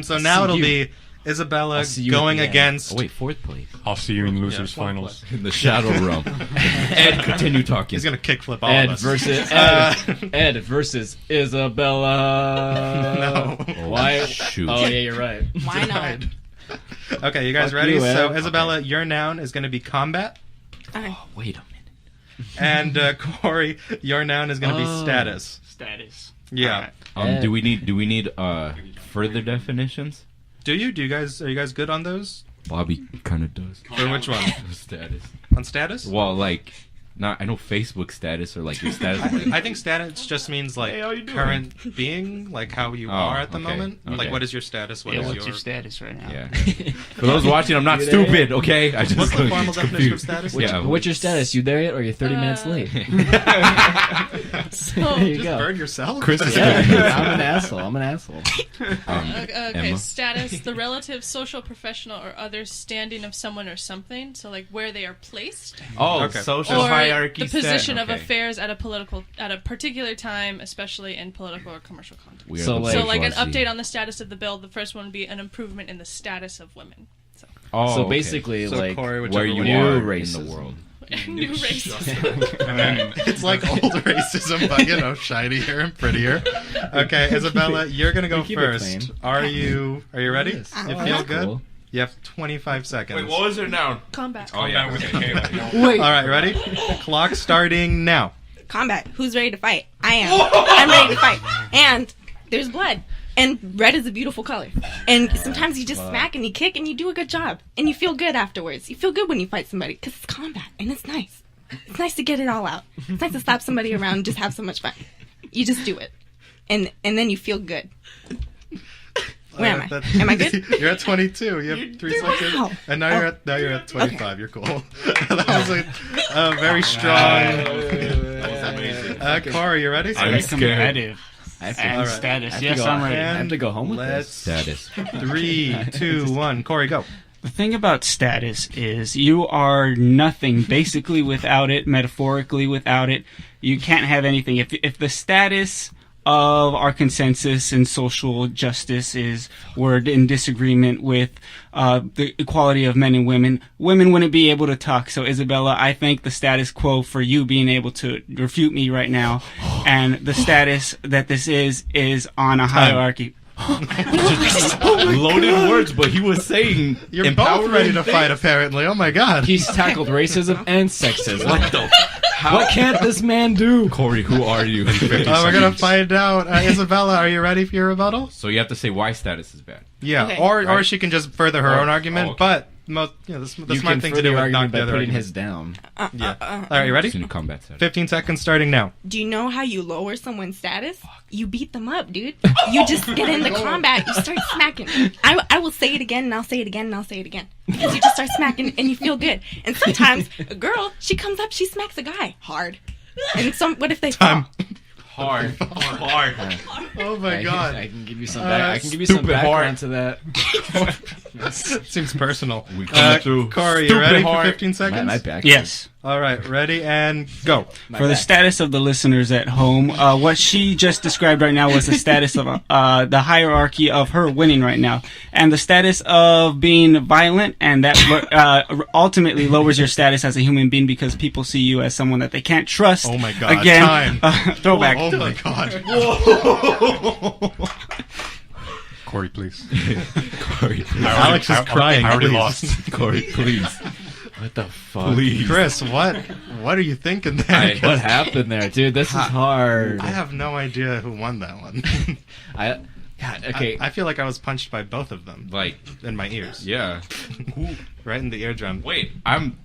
Speaker 6: So now it'll be Isabella going against...
Speaker 1: Oh, wait, fourth place.
Speaker 4: I'll see you in losers finals.
Speaker 1: In the Shadow Realm. Ed, continue talking.
Speaker 6: He's going to kickflip all
Speaker 2: Ed
Speaker 6: of us.
Speaker 2: versus Ed versus Isabella.
Speaker 6: No.
Speaker 2: Why?
Speaker 1: Shoot.
Speaker 2: Oh yeah, you're right.
Speaker 3: Why not?
Speaker 6: Okay, you guys
Speaker 2: Fuck
Speaker 6: ready?
Speaker 2: you, Ed.
Speaker 6: So Isabella, your noun is going to be combat.
Speaker 3: Okay.
Speaker 1: Oh, wait a minute.
Speaker 6: And Corey, your noun is going to be status.
Speaker 5: Status.
Speaker 6: Yeah.
Speaker 2: Ed.
Speaker 1: Do we need further definitions?
Speaker 6: Are you guys good on those?
Speaker 1: Bobby kind of does.
Speaker 6: For which one?
Speaker 1: Status.
Speaker 6: On status?
Speaker 1: Well, like, I know Facebook status or like your status.
Speaker 6: I think status just means like current being, like how you are at the moment.
Speaker 1: Okay.
Speaker 6: Like, what is your status? What is
Speaker 5: What's
Speaker 6: your
Speaker 5: your status right now?
Speaker 1: Yeah. For those watching, I'm not stupid. Okay, I just
Speaker 6: What's the formal definition of
Speaker 1: confused.
Speaker 6: status?
Speaker 1: Yeah.
Speaker 2: What's your status? You there yet, or you're 30 minutes late?
Speaker 7: So,
Speaker 2: There you
Speaker 6: Just
Speaker 2: go.
Speaker 6: burn yourself.
Speaker 1: Chris is
Speaker 2: Yeah, I'm an asshole.
Speaker 7: okay,
Speaker 1: Emma?
Speaker 7: status, the relative, social, professional, or other standing of someone or something. So, like, where they are placed.
Speaker 1: Oh,
Speaker 6: Okay.
Speaker 1: social
Speaker 7: Or
Speaker 1: hierarchy.
Speaker 7: the position of
Speaker 1: okay.
Speaker 7: affairs at a particular time, especially in political or commercial context.
Speaker 1: We are
Speaker 2: So,
Speaker 1: the
Speaker 2: like-
Speaker 7: So, like an
Speaker 1: bourgeoisie.
Speaker 7: update on the status of the bill, the first one would be an improvement in the status of women. So,
Speaker 1: Oh,
Speaker 2: So
Speaker 1: okay.
Speaker 2: basically,
Speaker 6: So
Speaker 2: like
Speaker 6: Corey,
Speaker 1: where
Speaker 6: whichever
Speaker 1: you
Speaker 6: one
Speaker 2: New
Speaker 1: are in
Speaker 2: racism.
Speaker 1: the world.
Speaker 7: new racism.
Speaker 4: And then
Speaker 6: It's like old racism, but shinier and prettier. Okay, Isabella, you're gonna go
Speaker 2: keep it
Speaker 6: first.
Speaker 2: clean.
Speaker 6: Are you ready?
Speaker 2: Yes.
Speaker 6: You
Speaker 3: Oh,
Speaker 6: feel
Speaker 3: that's
Speaker 6: good?
Speaker 2: cool.
Speaker 6: You have 25 seconds.
Speaker 1: was her noun?
Speaker 7: Combat.
Speaker 1: Oh yeah.
Speaker 4: with a
Speaker 1: Okay.
Speaker 4: K.
Speaker 2: Wait.
Speaker 6: All right, ready? Clock starting now.
Speaker 3: Combat. Who's ready to fight? I am. I'm ready to fight. And there's blood. And red is a beautiful color. And sometimes you just smack and you kick and you do a good job. And you feel good afterwards. You feel good when you fight somebody because it's combat and it's nice. It's nice to get it all out. It's nice to slap somebody around and just have so much fun. You just do it. And then you feel good. Where am I? Am I good?
Speaker 6: You're at 22. You have 3 seconds.
Speaker 3: Wow.
Speaker 6: And now you're at 25. You're cool. That was a very strong. Corey, you ready?
Speaker 1: I'm scared.
Speaker 5: Competitive.
Speaker 2: I have to,
Speaker 5: And
Speaker 6: All right.
Speaker 5: status.
Speaker 2: I have to
Speaker 5: Yes,
Speaker 2: go-
Speaker 5: I'm ready.
Speaker 2: I have to go home with
Speaker 6: Let's
Speaker 2: this.
Speaker 1: Status.
Speaker 6: 3, 2, 1. Corey, go.
Speaker 5: The thing about status is you are nothing basically without it, metaphorically without it. You can't have anything. If the status of our consensus in social justice is we're in disagreement with the equality of men and women wouldn't be able to talk. So Isabella, I think the status quo for you being able to refute me right now, and the status that this is on a hierarchy.
Speaker 1: Loaded words, but he was saying
Speaker 6: You're both
Speaker 1: empowering
Speaker 6: ready to
Speaker 1: things.
Speaker 6: fight, apparently. Oh my god.
Speaker 2: He's tackled racism and sexism.
Speaker 1: What the?
Speaker 2: What can't this man do?
Speaker 1: Corey, who are you?
Speaker 6: We're gonna find out. Isabella, are you ready for your rebuttal?
Speaker 1: So you have to say why status is bad.
Speaker 6: Yeah,
Speaker 3: Okay.
Speaker 6: or
Speaker 1: Right.
Speaker 6: she can just further her
Speaker 1: Or-
Speaker 6: own argument.
Speaker 1: oh, okay.
Speaker 6: But the
Speaker 2: You
Speaker 6: smart
Speaker 2: can
Speaker 6: thing to
Speaker 2: further
Speaker 6: do
Speaker 2: your
Speaker 6: is knock
Speaker 2: argument
Speaker 6: the
Speaker 2: by
Speaker 6: other
Speaker 2: putting
Speaker 6: argument.
Speaker 2: his down.
Speaker 6: Yeah. All right, you ready?
Speaker 1: It's in combat status.
Speaker 6: 15 seconds starting now.
Speaker 3: Do you know how you lower someone's status? You beat them up, dude. You just get into combat. You start smacking. I will say it again, and I'll say it again, and I'll say it again. Because you just start smacking, and you feel good. And sometimes a girl, she comes up, she smacks a guy hard. And what if they fall?
Speaker 6: Time.
Speaker 1: Hard. Hard.
Speaker 6: Oh my god.
Speaker 2: I can give you some. I can give you some
Speaker 1: stupid
Speaker 2: background to that.
Speaker 6: Seems personal.
Speaker 1: We coming through.
Speaker 6: Corey, you
Speaker 1: Stupid
Speaker 6: ready for
Speaker 1: hard.
Speaker 6: 15 seconds?
Speaker 2: My back.
Speaker 5: Yes.
Speaker 6: All right, ready and go.
Speaker 2: My
Speaker 5: For the
Speaker 2: back.
Speaker 5: status of the listeners at home, what she just described right now was the status of the hierarchy of her winning right now, and the status of being violent, and that ultimately lowers your status as a human being because people see you as someone that they can't trust.
Speaker 6: Oh my god.
Speaker 5: Again,
Speaker 6: Time.
Speaker 5: throwback.
Speaker 6: Oh my god.
Speaker 4: Corey, please.
Speaker 1: Corey, please.
Speaker 6: Alex is crying.
Speaker 4: I already
Speaker 6: please.
Speaker 4: lost.
Speaker 1: Corey, please.
Speaker 2: What the fuck?
Speaker 1: Please.
Speaker 6: Chris, what are you thinking there?
Speaker 2: What happened there, dude? This is hard.
Speaker 6: I have no idea who won that one.
Speaker 2: God, okay.
Speaker 6: I feel like I was punched by both of them
Speaker 1: Like,
Speaker 6: in my ears.
Speaker 1: yeah.
Speaker 6: Right in the eardrum.
Speaker 1: Wait, I'm.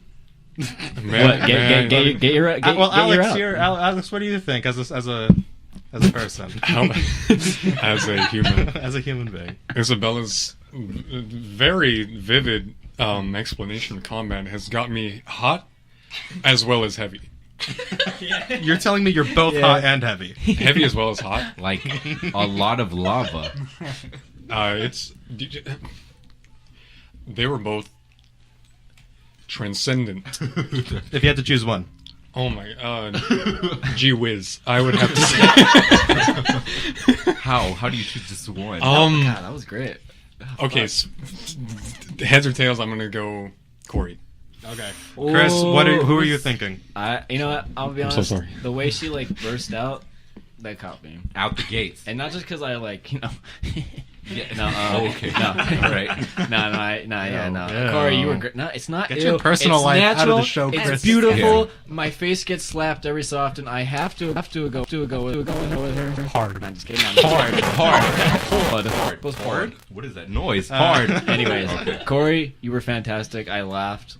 Speaker 4: Man,
Speaker 2: What? Get your
Speaker 6: Well,
Speaker 2: get
Speaker 6: Alex,
Speaker 2: your out.
Speaker 6: Alex, what do you think as a person,
Speaker 4: as a human.
Speaker 6: as a human being?
Speaker 4: Isabella's very vivid explanation of combat has got me hot as well as heavy.
Speaker 6: You're telling me you're both hot and heavy.
Speaker 4: Heavy as well as hot.
Speaker 1: Like a lot of lava.
Speaker 4: They were both transcendent.
Speaker 6: If you had to choose one.
Speaker 4: Oh my, gee whiz. I would have to say.
Speaker 1: How do you choose just one?
Speaker 2: God, that was great.
Speaker 4: Okay, heads or tails, I'm gonna go Corey.
Speaker 6: Okay. Chris, who are you thinking?
Speaker 2: You know what? I'll be
Speaker 4: I'm
Speaker 2: honest.
Speaker 4: so sorry.
Speaker 2: The way she burst out, that caught me.
Speaker 1: Out the gates.
Speaker 2: And not just because I Yeah, no.
Speaker 1: Okay.
Speaker 2: No.
Speaker 1: Right.
Speaker 2: No.
Speaker 6: Yeah.
Speaker 2: Corey, you were great. No, it's not.
Speaker 6: Get
Speaker 2: ew.
Speaker 6: your personal
Speaker 2: It's
Speaker 6: life out of
Speaker 2: natural.
Speaker 6: the show, Chris.
Speaker 2: It's beautiful. My face gets slapped every so often. I have to go with her.
Speaker 4: Hard.
Speaker 2: I'm just kidding.
Speaker 1: Hard.
Speaker 2: Hard. Was hard.
Speaker 1: What is that noise? Hard.
Speaker 2: Anyways, Corey, you were fantastic. I laughed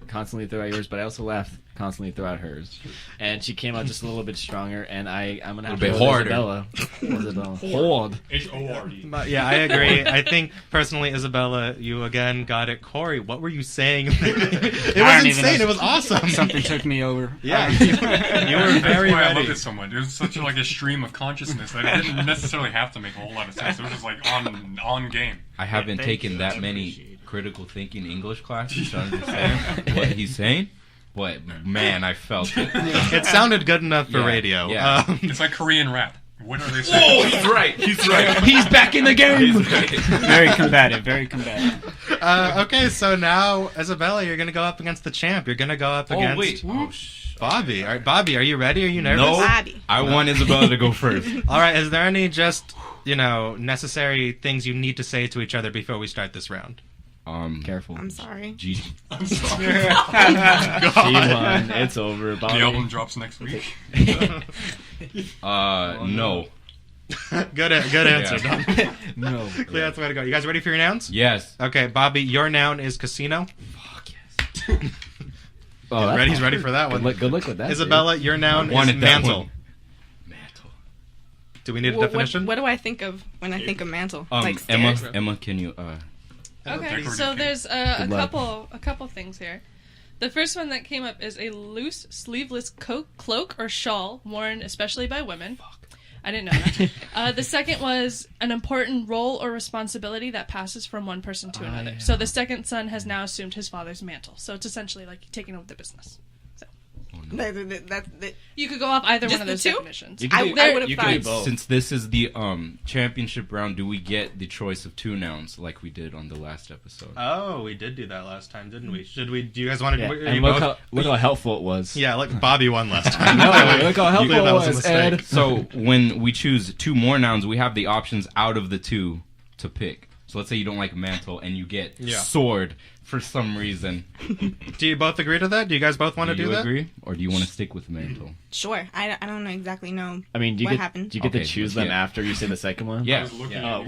Speaker 2: constantly throughout yours, but I also laughed constantly throughout hers. And she came out just a little bit stronger, and I'm gonna have to
Speaker 1: bit
Speaker 2: go with
Speaker 1: harder.
Speaker 2: Isabella. Hard.
Speaker 4: H-O-R-D.
Speaker 6: But yeah, I agree. I think personally, Isabella, you again got it. Corey, what were you saying? It was
Speaker 5: don't even
Speaker 6: insane.
Speaker 5: know.
Speaker 6: It was awesome.
Speaker 5: Something took me over.
Speaker 6: Yeah, you were
Speaker 4: That's
Speaker 6: very
Speaker 4: why I loved
Speaker 6: ready.
Speaker 4: it so much. It was such a stream of consciousness that it didn't necessarily have to make a whole lot of sense. It was just like on game.
Speaker 1: I haven't taken that many critical thinking English classes to understand what he's saying. But man, I felt it.
Speaker 6: It sounded good enough for
Speaker 1: Yeah,
Speaker 6: radio.
Speaker 1: yeah.
Speaker 4: It's like Korean rap. What are they saying?
Speaker 1: He's right. He's right.
Speaker 2: He's back in the game.
Speaker 1: He's right.
Speaker 5: Very combative. Very combative.
Speaker 6: Okay, so now Isabella, you're gonna go up against the champ. You're gonna go up
Speaker 1: Oh
Speaker 6: against
Speaker 1: wait.
Speaker 6: Bobby. All right, Bobby, are you ready? Are you nervous?
Speaker 1: No.
Speaker 3: Bobby.
Speaker 1: I want Isabella to go first.
Speaker 6: All right. Is there any just necessary things you need to say to each other before we start this round?
Speaker 2: Careful.
Speaker 3: I'm sorry.
Speaker 1: G.
Speaker 2: She won. It's over.
Speaker 4: The album drops next week.
Speaker 1: No.
Speaker 6: Good answer.
Speaker 1: Yeah.
Speaker 6: Don.
Speaker 2: No.
Speaker 6: Clear, that's the way to go. You guys ready for your nouns?
Speaker 1: Yes.
Speaker 6: Okay, Bobby, your noun is casino.
Speaker 2: Oh, that's
Speaker 6: He's ready for that one.
Speaker 2: Good luck with that.
Speaker 6: Isabella, your noun is
Speaker 1: Wanted that
Speaker 6: mantle.
Speaker 1: one. Mantle.
Speaker 6: Do we need a
Speaker 3: Well,
Speaker 6: definition?
Speaker 3: what do I think of when I think of mantle? Like
Speaker 1: Emma,
Speaker 3: stairs?
Speaker 1: can you
Speaker 7: Okay,
Speaker 4: Decorative
Speaker 7: so
Speaker 4: cake.
Speaker 7: there's
Speaker 2: Good luck.
Speaker 7: a couple things here. The first one that came up is a loose, sleeveless cloak or shawl worn especially by women. I didn't know that. The second was an important role or responsibility that passes from one person to another.
Speaker 2: yeah.
Speaker 7: So the second son has now assumed his father's mantle. So it's essentially like taking over the business. So you could go off either
Speaker 3: Just
Speaker 7: one of
Speaker 3: the
Speaker 7: those
Speaker 3: two?
Speaker 7: definitions.
Speaker 2: You can
Speaker 3: I
Speaker 2: do-
Speaker 3: would have
Speaker 2: you can do
Speaker 3: thought.
Speaker 2: both.
Speaker 1: Since this is the championship round, do we get the choice of two nouns like we did on the last episode?
Speaker 6: Oh, we did do that last time, didn't we? Should we? Do you guys want to?
Speaker 2: Yeah.
Speaker 6: are you
Speaker 2: And
Speaker 6: both-
Speaker 2: look how helpful it was.
Speaker 6: Yeah, look, Bobby won last time.
Speaker 2: No, look how helpful
Speaker 6: That
Speaker 2: it
Speaker 6: was a
Speaker 2: was,
Speaker 6: mistake.
Speaker 2: Ed.
Speaker 1: So when we choose two more nouns, we have the options out of the two to pick. So let's say you don't like mantle and you get
Speaker 6: Yeah.
Speaker 1: sword for some reason.
Speaker 6: Do you both agree to that? Do you guys both want to
Speaker 1: Do
Speaker 6: do
Speaker 1: you
Speaker 6: that?
Speaker 1: agree, or do you want to stick with mantle?
Speaker 3: Sure. I don't know exactly know.
Speaker 2: I mean, do you
Speaker 3: What
Speaker 2: get
Speaker 3: happened?
Speaker 2: do you get to
Speaker 1: Okay,
Speaker 2: choose them
Speaker 1: yeah.
Speaker 2: after you say the second one?
Speaker 1: Yeah. Yeah,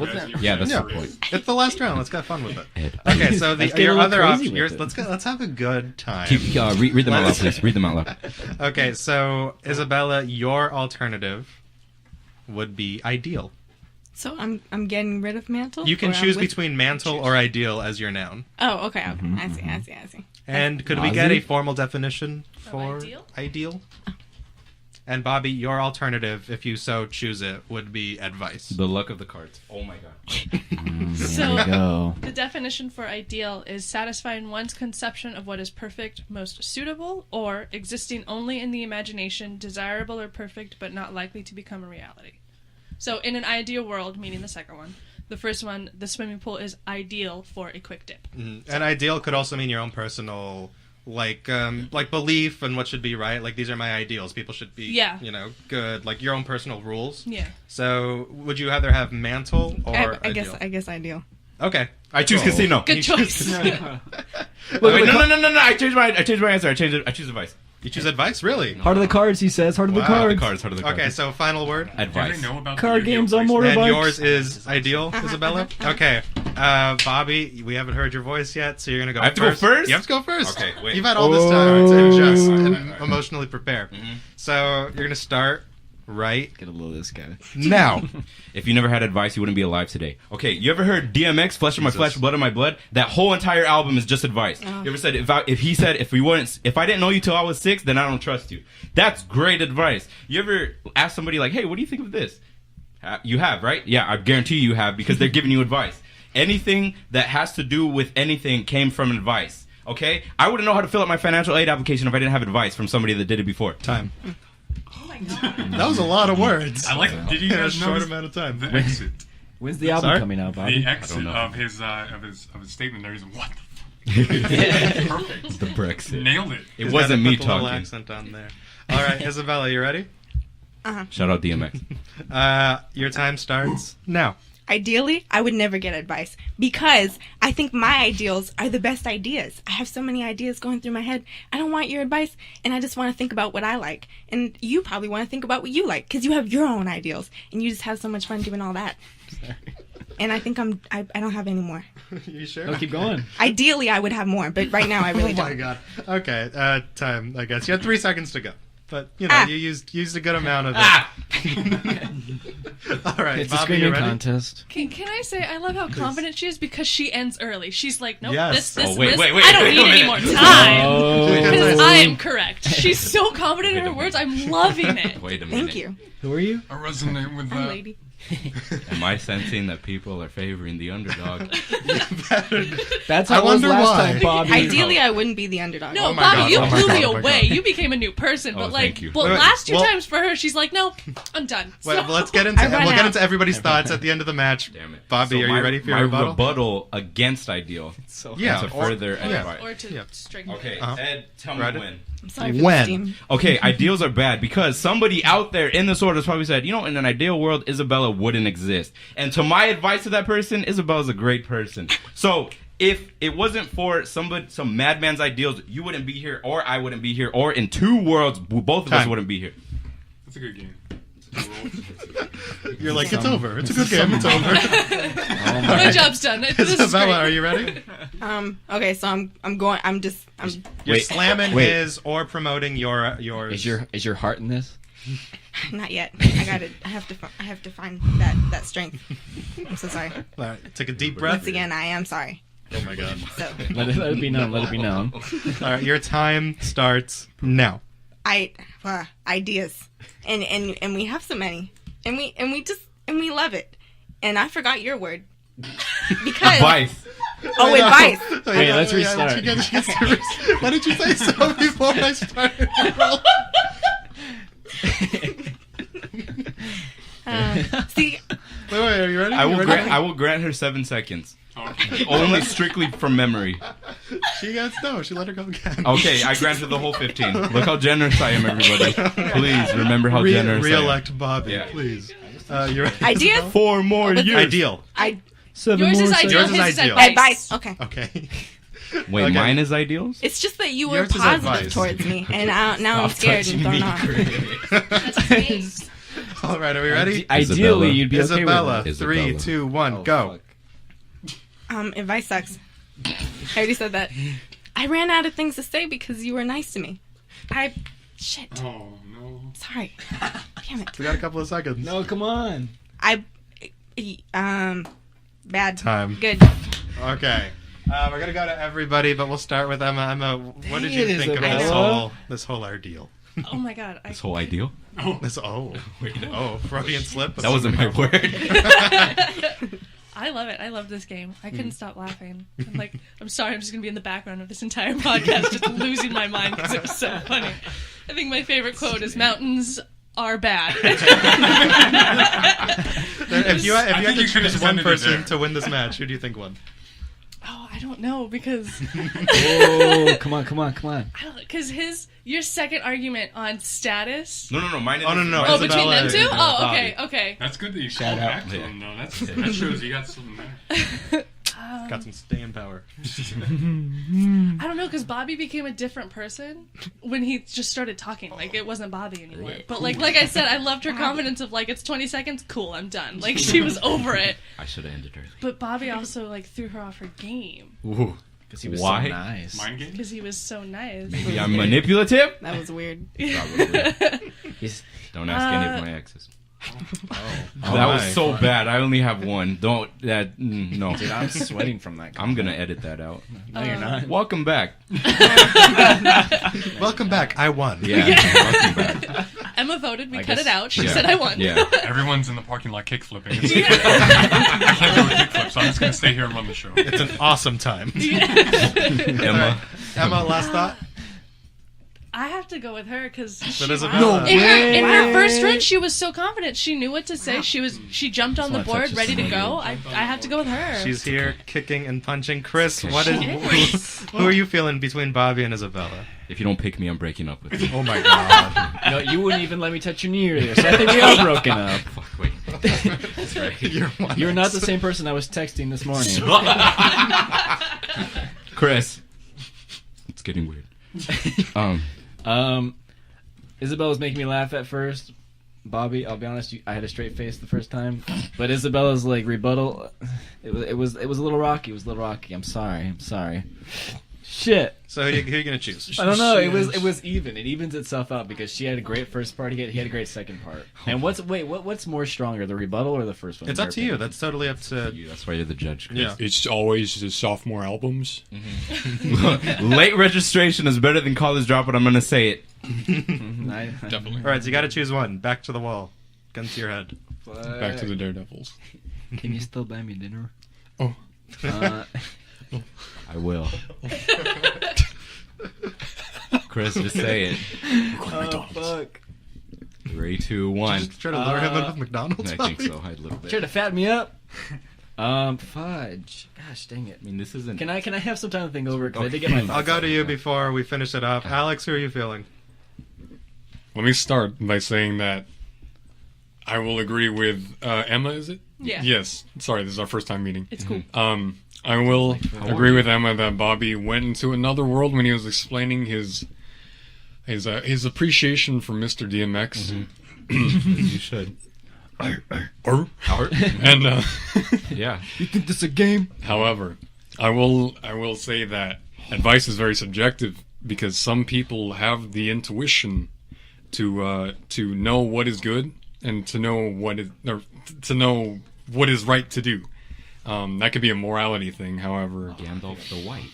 Speaker 1: that's
Speaker 6: Yeah.
Speaker 1: the point.
Speaker 6: It's the last round. Let's get fun with it.
Speaker 1: Ed.
Speaker 6: Okay, so
Speaker 2: Let's get a
Speaker 6: your
Speaker 2: little
Speaker 6: other
Speaker 2: crazy
Speaker 6: option.
Speaker 2: with it.
Speaker 6: Let's have a good time.
Speaker 1: Read them out loud, please. Read them out loud.
Speaker 6: Okay, so Isabella, your alternative would be ideal.
Speaker 3: So I'm getting rid of mantle.
Speaker 6: You can
Speaker 3: Or I'm
Speaker 6: choose
Speaker 3: with-
Speaker 6: between mantle or ideal as your noun.
Speaker 3: Oh, okay. I see.
Speaker 6: And could we get
Speaker 2: Ozzy?
Speaker 6: a formal definition for
Speaker 7: ideal?
Speaker 6: ideal? And Bobby, your alternative, if you so choose it, would be advice.
Speaker 1: The luck of the cards. Oh my god.
Speaker 7: So
Speaker 2: Go.
Speaker 7: the definition for ideal is satisfying one's conception of what is perfect, most suitable, or existing only in the imagination, desirable or perfect, but not likely to become a reality. So in an ideal world, meaning the second one, the first one, the swimming pool is ideal for a quick dip.
Speaker 6: And ideal could also mean your own personal, like belief and what should be right. Like, these are my ideals. People should be, good. Like, your own personal rules.
Speaker 7: Yeah.
Speaker 6: So, would you rather have mantle or
Speaker 3: I
Speaker 6: ideal?
Speaker 3: guess ideal.
Speaker 6: Okay.
Speaker 1: I choose casino.
Speaker 7: Good choice.
Speaker 1: No. I changed my answer. I choose advice.
Speaker 6: You choose advice? Really?
Speaker 2: Heart of the cards, he says. Heart of the
Speaker 6: Wow.
Speaker 2: cards.
Speaker 1: Heart of the cards.
Speaker 6: Okay, so final word.
Speaker 1: Advice.
Speaker 4: Do they know about
Speaker 2: Card
Speaker 4: the Yu-Gi-Oh!
Speaker 2: games on
Speaker 4: bracelet?
Speaker 2: motorbikes.
Speaker 6: And yours is ideal, Isabella? Okay. Bobby, we haven't heard your voice yet, so you're going to go
Speaker 1: I have to go first?
Speaker 6: You have to go first.
Speaker 1: Okay, wait.
Speaker 6: You've had all this time to adjust and
Speaker 1: Alright.
Speaker 6: emotionally prepare. So, you're going to start right
Speaker 2: Get a little of this guy.
Speaker 6: now.
Speaker 1: If you never had advice, you wouldn't be alive today. Okay, you ever heard DMX, Flesh of My Flesh, Blood of My Blood? That whole entire album is just advice. You ever said, if I didn't know you till I was 6, then I don't trust you. That's great advice. You ever ask somebody like, hey, what do you think of this? You have, right? Yeah, I guarantee you have, because they're giving you advice. Anything that has to do with anything came from advice. Okay? I wouldn't know how to fill out my financial aid application if I didn't have advice from somebody that did it before.
Speaker 6: Time. That was a lot of words.
Speaker 4: I like. Did you
Speaker 6: in a
Speaker 4: guys
Speaker 6: short
Speaker 4: notice
Speaker 6: amount of time.
Speaker 4: the exit?
Speaker 2: When's the album
Speaker 6: Sorry?
Speaker 2: coming out, Bobby?
Speaker 4: The exit
Speaker 1: know.
Speaker 4: of his statement there. He's like, what the fuck? Perfect.
Speaker 1: The Brexit.
Speaker 4: Nailed it.
Speaker 1: It
Speaker 6: He's
Speaker 1: wasn't
Speaker 6: gotta
Speaker 1: me
Speaker 6: put the little
Speaker 1: talking.
Speaker 6: accent on there. All right, Isabella, you ready?
Speaker 1: Shout out DMX.
Speaker 6: Your time starts now.
Speaker 3: Ideally, I would never get advice because I think my ideals are the best ideas. I have so many ideas going through my head. I don't want your advice, and I just want to think about what I like. And you probably want to think about what you like because you have your own ideals, and you just have so much fun doing all that. And I think I don't have any more.
Speaker 6: You sure?
Speaker 2: No, keep going.
Speaker 3: Ideally, I would have more, but right now I really
Speaker 6: Oh
Speaker 3: don't.
Speaker 6: my god. Okay, time, I guess. You had 3 seconds to go. But, you know, you used a good amount of it. All right,
Speaker 2: It's a
Speaker 6: Bobby, you
Speaker 2: screaming
Speaker 6: ready?
Speaker 2: contest.
Speaker 7: Can I say I love how confident she is because she ends early. She's like, nope,
Speaker 6: Yes.
Speaker 7: this,
Speaker 1: Oh, wait,
Speaker 7: this.
Speaker 1: wait,
Speaker 7: I don't
Speaker 1: wait
Speaker 7: need
Speaker 1: a
Speaker 7: any
Speaker 1: minute.
Speaker 7: more time.
Speaker 2: Oh.
Speaker 7: Because I am correct. She's so confident in her words. I'm loving it.
Speaker 1: Wait a minute.
Speaker 3: Thank you.
Speaker 2: Who are you?
Speaker 4: I resonate with
Speaker 3: Hi,
Speaker 4: that.
Speaker 3: lady.
Speaker 1: Am I sensing that people are favoring the underdog?
Speaker 2: That's
Speaker 6: I
Speaker 2: how it was
Speaker 6: wonder
Speaker 2: last
Speaker 6: why.
Speaker 2: time, Bobby.
Speaker 3: Ideally, I wouldn't be the underdog.
Speaker 7: No,
Speaker 6: Oh my
Speaker 7: Bobby,
Speaker 6: God,
Speaker 7: you
Speaker 6: oh my
Speaker 7: blew
Speaker 6: God,
Speaker 7: me
Speaker 6: oh my
Speaker 7: away.
Speaker 6: God.
Speaker 7: You became a new person.
Speaker 1: Oh,
Speaker 7: But
Speaker 1: thank you.
Speaker 7: but
Speaker 6: Wait,
Speaker 7: last 2
Speaker 6: well-
Speaker 7: times for her, she's like, no, I'm done.
Speaker 6: Well,
Speaker 7: So-
Speaker 6: let's get into
Speaker 3: I run
Speaker 6: we'll get
Speaker 3: out.
Speaker 6: into everybody's thoughts at the end of the match.
Speaker 1: Damn it.
Speaker 6: Bobby, are you ready for your
Speaker 1: my
Speaker 6: rebuttal?
Speaker 1: rebuttal against ideal?
Speaker 6: Yeah,
Speaker 1: That's a
Speaker 6: or-
Speaker 1: further
Speaker 6: yeah.
Speaker 1: advice.
Speaker 7: or to
Speaker 6: Yeah.
Speaker 7: strengthen.
Speaker 1: Okay,
Speaker 6: Uh-huh.
Speaker 1: Ed, tell
Speaker 6: Ready?
Speaker 1: me when.
Speaker 3: I'm sorry for
Speaker 6: When?
Speaker 3: the steam.
Speaker 1: Okay, ideals are bad because somebody out there in this order has probably said, you know, in an ideal world, Isabella wouldn't exist. And to my advice to that person, Isabella's a great person. So if it wasn't for some madman's ideals, you wouldn't be here, or I wouldn't be here, or in 2 worlds, both of us
Speaker 6: Time.
Speaker 1: wouldn't be here.
Speaker 4: That's a good game.
Speaker 6: You're like, it's over. It's a good game. It's over.
Speaker 7: My job's done. This is
Speaker 6: Isabella,
Speaker 7: great.
Speaker 6: are you ready?
Speaker 3: Okay, so I'm
Speaker 6: You're
Speaker 2: Wait,
Speaker 6: slamming
Speaker 2: wait.
Speaker 6: his or promoting yours.
Speaker 2: Is your heart in this?
Speaker 3: not yet. I have to find that strength. I'm so sorry.
Speaker 6: All right, take a deep breath.
Speaker 3: Once again, I am sorry.
Speaker 6: Oh my god.
Speaker 3: So
Speaker 2: Let it be known. Let it be known.
Speaker 6: All right, your time starts now.
Speaker 3: ideas, and we have so many, and we love it. And I forgot your word because
Speaker 1: Advice.
Speaker 3: oh, advice.
Speaker 2: Wait, let's restart.
Speaker 6: Why did you say so before I started?
Speaker 3: See,
Speaker 6: Wait, are you ready?
Speaker 1: I
Speaker 6: You
Speaker 1: will
Speaker 6: ready?
Speaker 1: grant her 7 seconds.
Speaker 4: Okay.
Speaker 1: Only strictly from memory.
Speaker 6: She let her go again.
Speaker 1: Okay, I grant her the whole 15. Look how generous I am, everybody. Please remember how generous I am.
Speaker 6: Re-elect Bobby,
Speaker 1: Yeah.
Speaker 6: please. You're ready?
Speaker 3: ideas.
Speaker 1: 4 more
Speaker 3: What's
Speaker 1: years.
Speaker 6: Ideal.
Speaker 2: Seven
Speaker 7: Yours
Speaker 2: more
Speaker 7: is
Speaker 2: seconds.
Speaker 7: ideal.
Speaker 6: Yours is
Speaker 7: His is
Speaker 6: ideal.
Speaker 7: advice.
Speaker 3: Okay.
Speaker 6: Okay.
Speaker 1: Wait,
Speaker 6: Okay.
Speaker 1: mine is ideals?
Speaker 3: It's just that you were
Speaker 6: Yours is
Speaker 3: positive
Speaker 6: advice.
Speaker 3: towards me, and now I'm
Speaker 1: Stop
Speaker 3: scared and
Speaker 1: touching
Speaker 3: thrown
Speaker 1: me.
Speaker 3: off.
Speaker 6: All right, are we ready?
Speaker 2: Ideally, you'd be
Speaker 6: Isabella,
Speaker 2: okay with it.
Speaker 6: 3,
Speaker 1: Isabella.
Speaker 6: 2, 1,
Speaker 2: Oh,
Speaker 6: go.
Speaker 2: fuck.
Speaker 3: Advice sucks. I already said that. I ran out of things to say because you were nice to me. Shit.
Speaker 4: Oh no.
Speaker 3: Sorry. Damn it.
Speaker 6: We got a couple of seconds.
Speaker 2: No, come on.
Speaker 3: Bad.
Speaker 6: Time.
Speaker 3: Good.
Speaker 6: Okay. We're gonna go to everybody, but we'll start with Emma. Emma, what did
Speaker 2: Dang
Speaker 6: you
Speaker 2: it,
Speaker 6: think of
Speaker 3: Isabella.
Speaker 6: this whole ordeal?
Speaker 7: Oh my god.
Speaker 1: This whole ideal?
Speaker 6: This, Freudian slip.
Speaker 1: That wasn't my word.
Speaker 7: I love it. I love this game. I couldn't stop laughing. I'm sorry, I'm just going to be in the background of this entire podcast just losing my mind because it was so funny. I think my favorite quote is mountains are bad.
Speaker 6: If you had to choose one person to win this match, who do you think won?
Speaker 7: Oh, I don't know because
Speaker 2: Oh, come on.
Speaker 7: because your second argument on status.
Speaker 1: No. Mine is.
Speaker 6: Oh, no.
Speaker 7: Oh, between
Speaker 6: Isabella
Speaker 7: them two?
Speaker 6: and,
Speaker 7: Oh, okay.
Speaker 4: That's good that you
Speaker 2: Shout
Speaker 4: called
Speaker 2: out.
Speaker 4: back to them, though. That shows you got something there.
Speaker 6: Got some staying power.
Speaker 7: I don't know because Bobby became a different person when he just started talking. Like it wasn't Bobby anymore. But like I said, I loved her confidence of like it's 20 seconds, cool, I'm done. Like she was over it.
Speaker 1: I should have ended early.
Speaker 7: But Bobby also like threw her off her game
Speaker 1: Ooh.
Speaker 2: Because he was
Speaker 1: Why?
Speaker 2: so nice.
Speaker 4: Mind game?
Speaker 7: because he was so nice.
Speaker 1: Maybe I'm manipulative?
Speaker 3: That was weird.
Speaker 1: Probably.
Speaker 2: He's,
Speaker 1: Don't ask any of my exes.
Speaker 6: Oh,
Speaker 1: That was so bad. I only have one. No.
Speaker 2: dude, I'm sweating from that.
Speaker 1: I'm gonna edit that out.
Speaker 2: No, you're not.
Speaker 1: Welcome back.
Speaker 6: Welcome back. I won.
Speaker 1: Yeah. Welcome back.
Speaker 7: Emma voted. We
Speaker 2: I
Speaker 7: cut
Speaker 2: guess-
Speaker 7: it out. She
Speaker 1: Yeah.
Speaker 7: said I won.
Speaker 1: Yeah.
Speaker 4: Everyone's in the parking lot kickflipping. I can't do a kickflip, so I'm just going to stay here and run the show.
Speaker 6: It's an awesome time.
Speaker 1: Emma.
Speaker 6: Emma, last thought?
Speaker 7: I have to go with her because
Speaker 6: But Isabella.
Speaker 7: in her first run, she was so confident. She knew what to say. She jumped on the
Speaker 2: That's why I
Speaker 7: board,
Speaker 2: touched
Speaker 7: ready to
Speaker 2: this
Speaker 7: go. I have to go with her.
Speaker 6: She's here kicking and punching. Chris, what is
Speaker 7: Yes.
Speaker 6: who are you feeling between Bobby and Isabella?
Speaker 1: If you don't pick me, I'm breaking up with you.
Speaker 6: Oh my god.
Speaker 2: No, you wouldn't even let me touch your knee earlier, so I think we are broken up.
Speaker 1: Fuck, wait. That's right.
Speaker 2: You're not the same person I was texting this morning.
Speaker 1: Chris. It's getting weird.
Speaker 2: Isabella's making me laugh at first. Bobby, I'll be honest, I had a straight face the first time, but Isabella's like rebuttal, it was a little rocky. I'm sorry. Shit.
Speaker 6: So who are you gonna choose?
Speaker 2: I don't know. It was even. It evens itself out because she had a great first part. He had a great second part. And what's more stronger, the rebuttal or the first one?
Speaker 6: It's up to you. That's totally up to
Speaker 1: You, that's why you're the judge, Chris.
Speaker 6: Yeah.
Speaker 4: It's always the sophomore albums.
Speaker 1: Late registration is better than college dropout. I'm gonna say it.
Speaker 4: Definitely.
Speaker 6: All right, so you got to choose one. Back to the wall. Gun to your head.
Speaker 4: Back to the Daredevils.
Speaker 2: Can you still buy me dinner?
Speaker 4: Oh.
Speaker 1: I will. Chris, just say it.
Speaker 2: Oh, fuck.
Speaker 1: 3, 2, 1.
Speaker 6: Just try to lure him in with McDonald's.
Speaker 1: I think so. A little bit.
Speaker 2: Try to fatten me up. Fudge. Gosh, dang it.
Speaker 1: I mean, this isn't.
Speaker 2: Can I have some time to think over? Because I did get my.
Speaker 6: I'll go to you before we finish it up. Alex, who are you feeling?
Speaker 4: Let me start by saying that I will agree with Emma, is it?
Speaker 7: Yeah.
Speaker 4: Yes. Sorry, this is our first time meeting.
Speaker 7: It's cool.
Speaker 4: I will agree with Emma that Bobby went into another world when he was explaining his appreciation for Mr. DMX.
Speaker 1: You should.
Speaker 4: And
Speaker 1: Yeah.
Speaker 2: You think this is a game?
Speaker 4: however, I will say that advice is very subjective because some people have the intuition to know what is good and to know what is right to do. That could be a morality thing. However,
Speaker 1: Gandalf the White.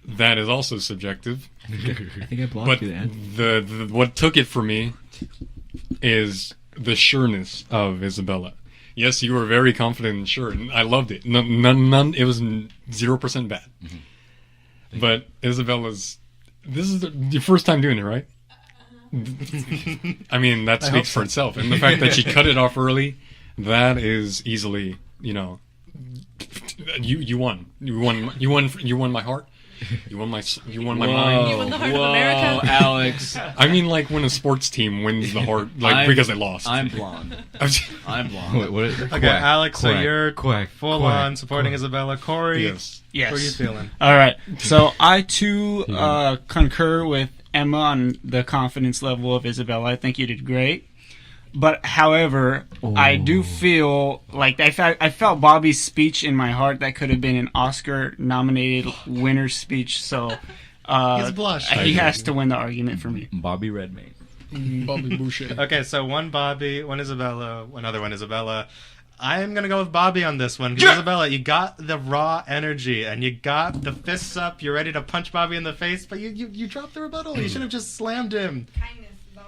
Speaker 4: that is also subjective.
Speaker 2: I think I blocked
Speaker 4: But
Speaker 2: you, Dad.
Speaker 4: the what took it for me is the sureness of Isabella. Yes, you were very confident and sure, and I loved it. None. It was 0% bad. But Isabella's. This is your first time doing it, right? I mean, that speaks for itself, and the fact that she cut it off early, that is easily, you won. You won my heart. You won my mind.
Speaker 7: You won the heart of America.
Speaker 2: Alex.
Speaker 4: I mean, like when a sports team wins the heart, like because they lost.
Speaker 2: I'm blonde. I'm blonde.
Speaker 1: Wait, what is it?
Speaker 6: Okay, Alex, so
Speaker 1: Quack.
Speaker 6: you're
Speaker 1: Quack.
Speaker 6: full
Speaker 1: Quack.
Speaker 6: on supporting Isabella. Corey,
Speaker 4: Yes.
Speaker 5: Yes.
Speaker 6: who are you feeling?
Speaker 5: All right. So I too concur with Emma on the confidence level of Isabella. I think you did great. But however, I do feel like I felt Bobby's speech in my heart that could have been an Oscar-nominated winner's speech. So
Speaker 6: He's blushed.
Speaker 5: he has to win the argument for me.
Speaker 1: Bobby Redmayne.
Speaker 4: Bobby Boucher.
Speaker 6: Okay, so one Bobby, one Isabella, another one Isabella. I'm gonna go with Bobby on this one. 'Cause Isabella, you got the raw energy and you got the fists up. You're ready to punch Bobby in the face, but you dropped the rebuttal. You should have just slammed him.
Speaker 3: Kindness is all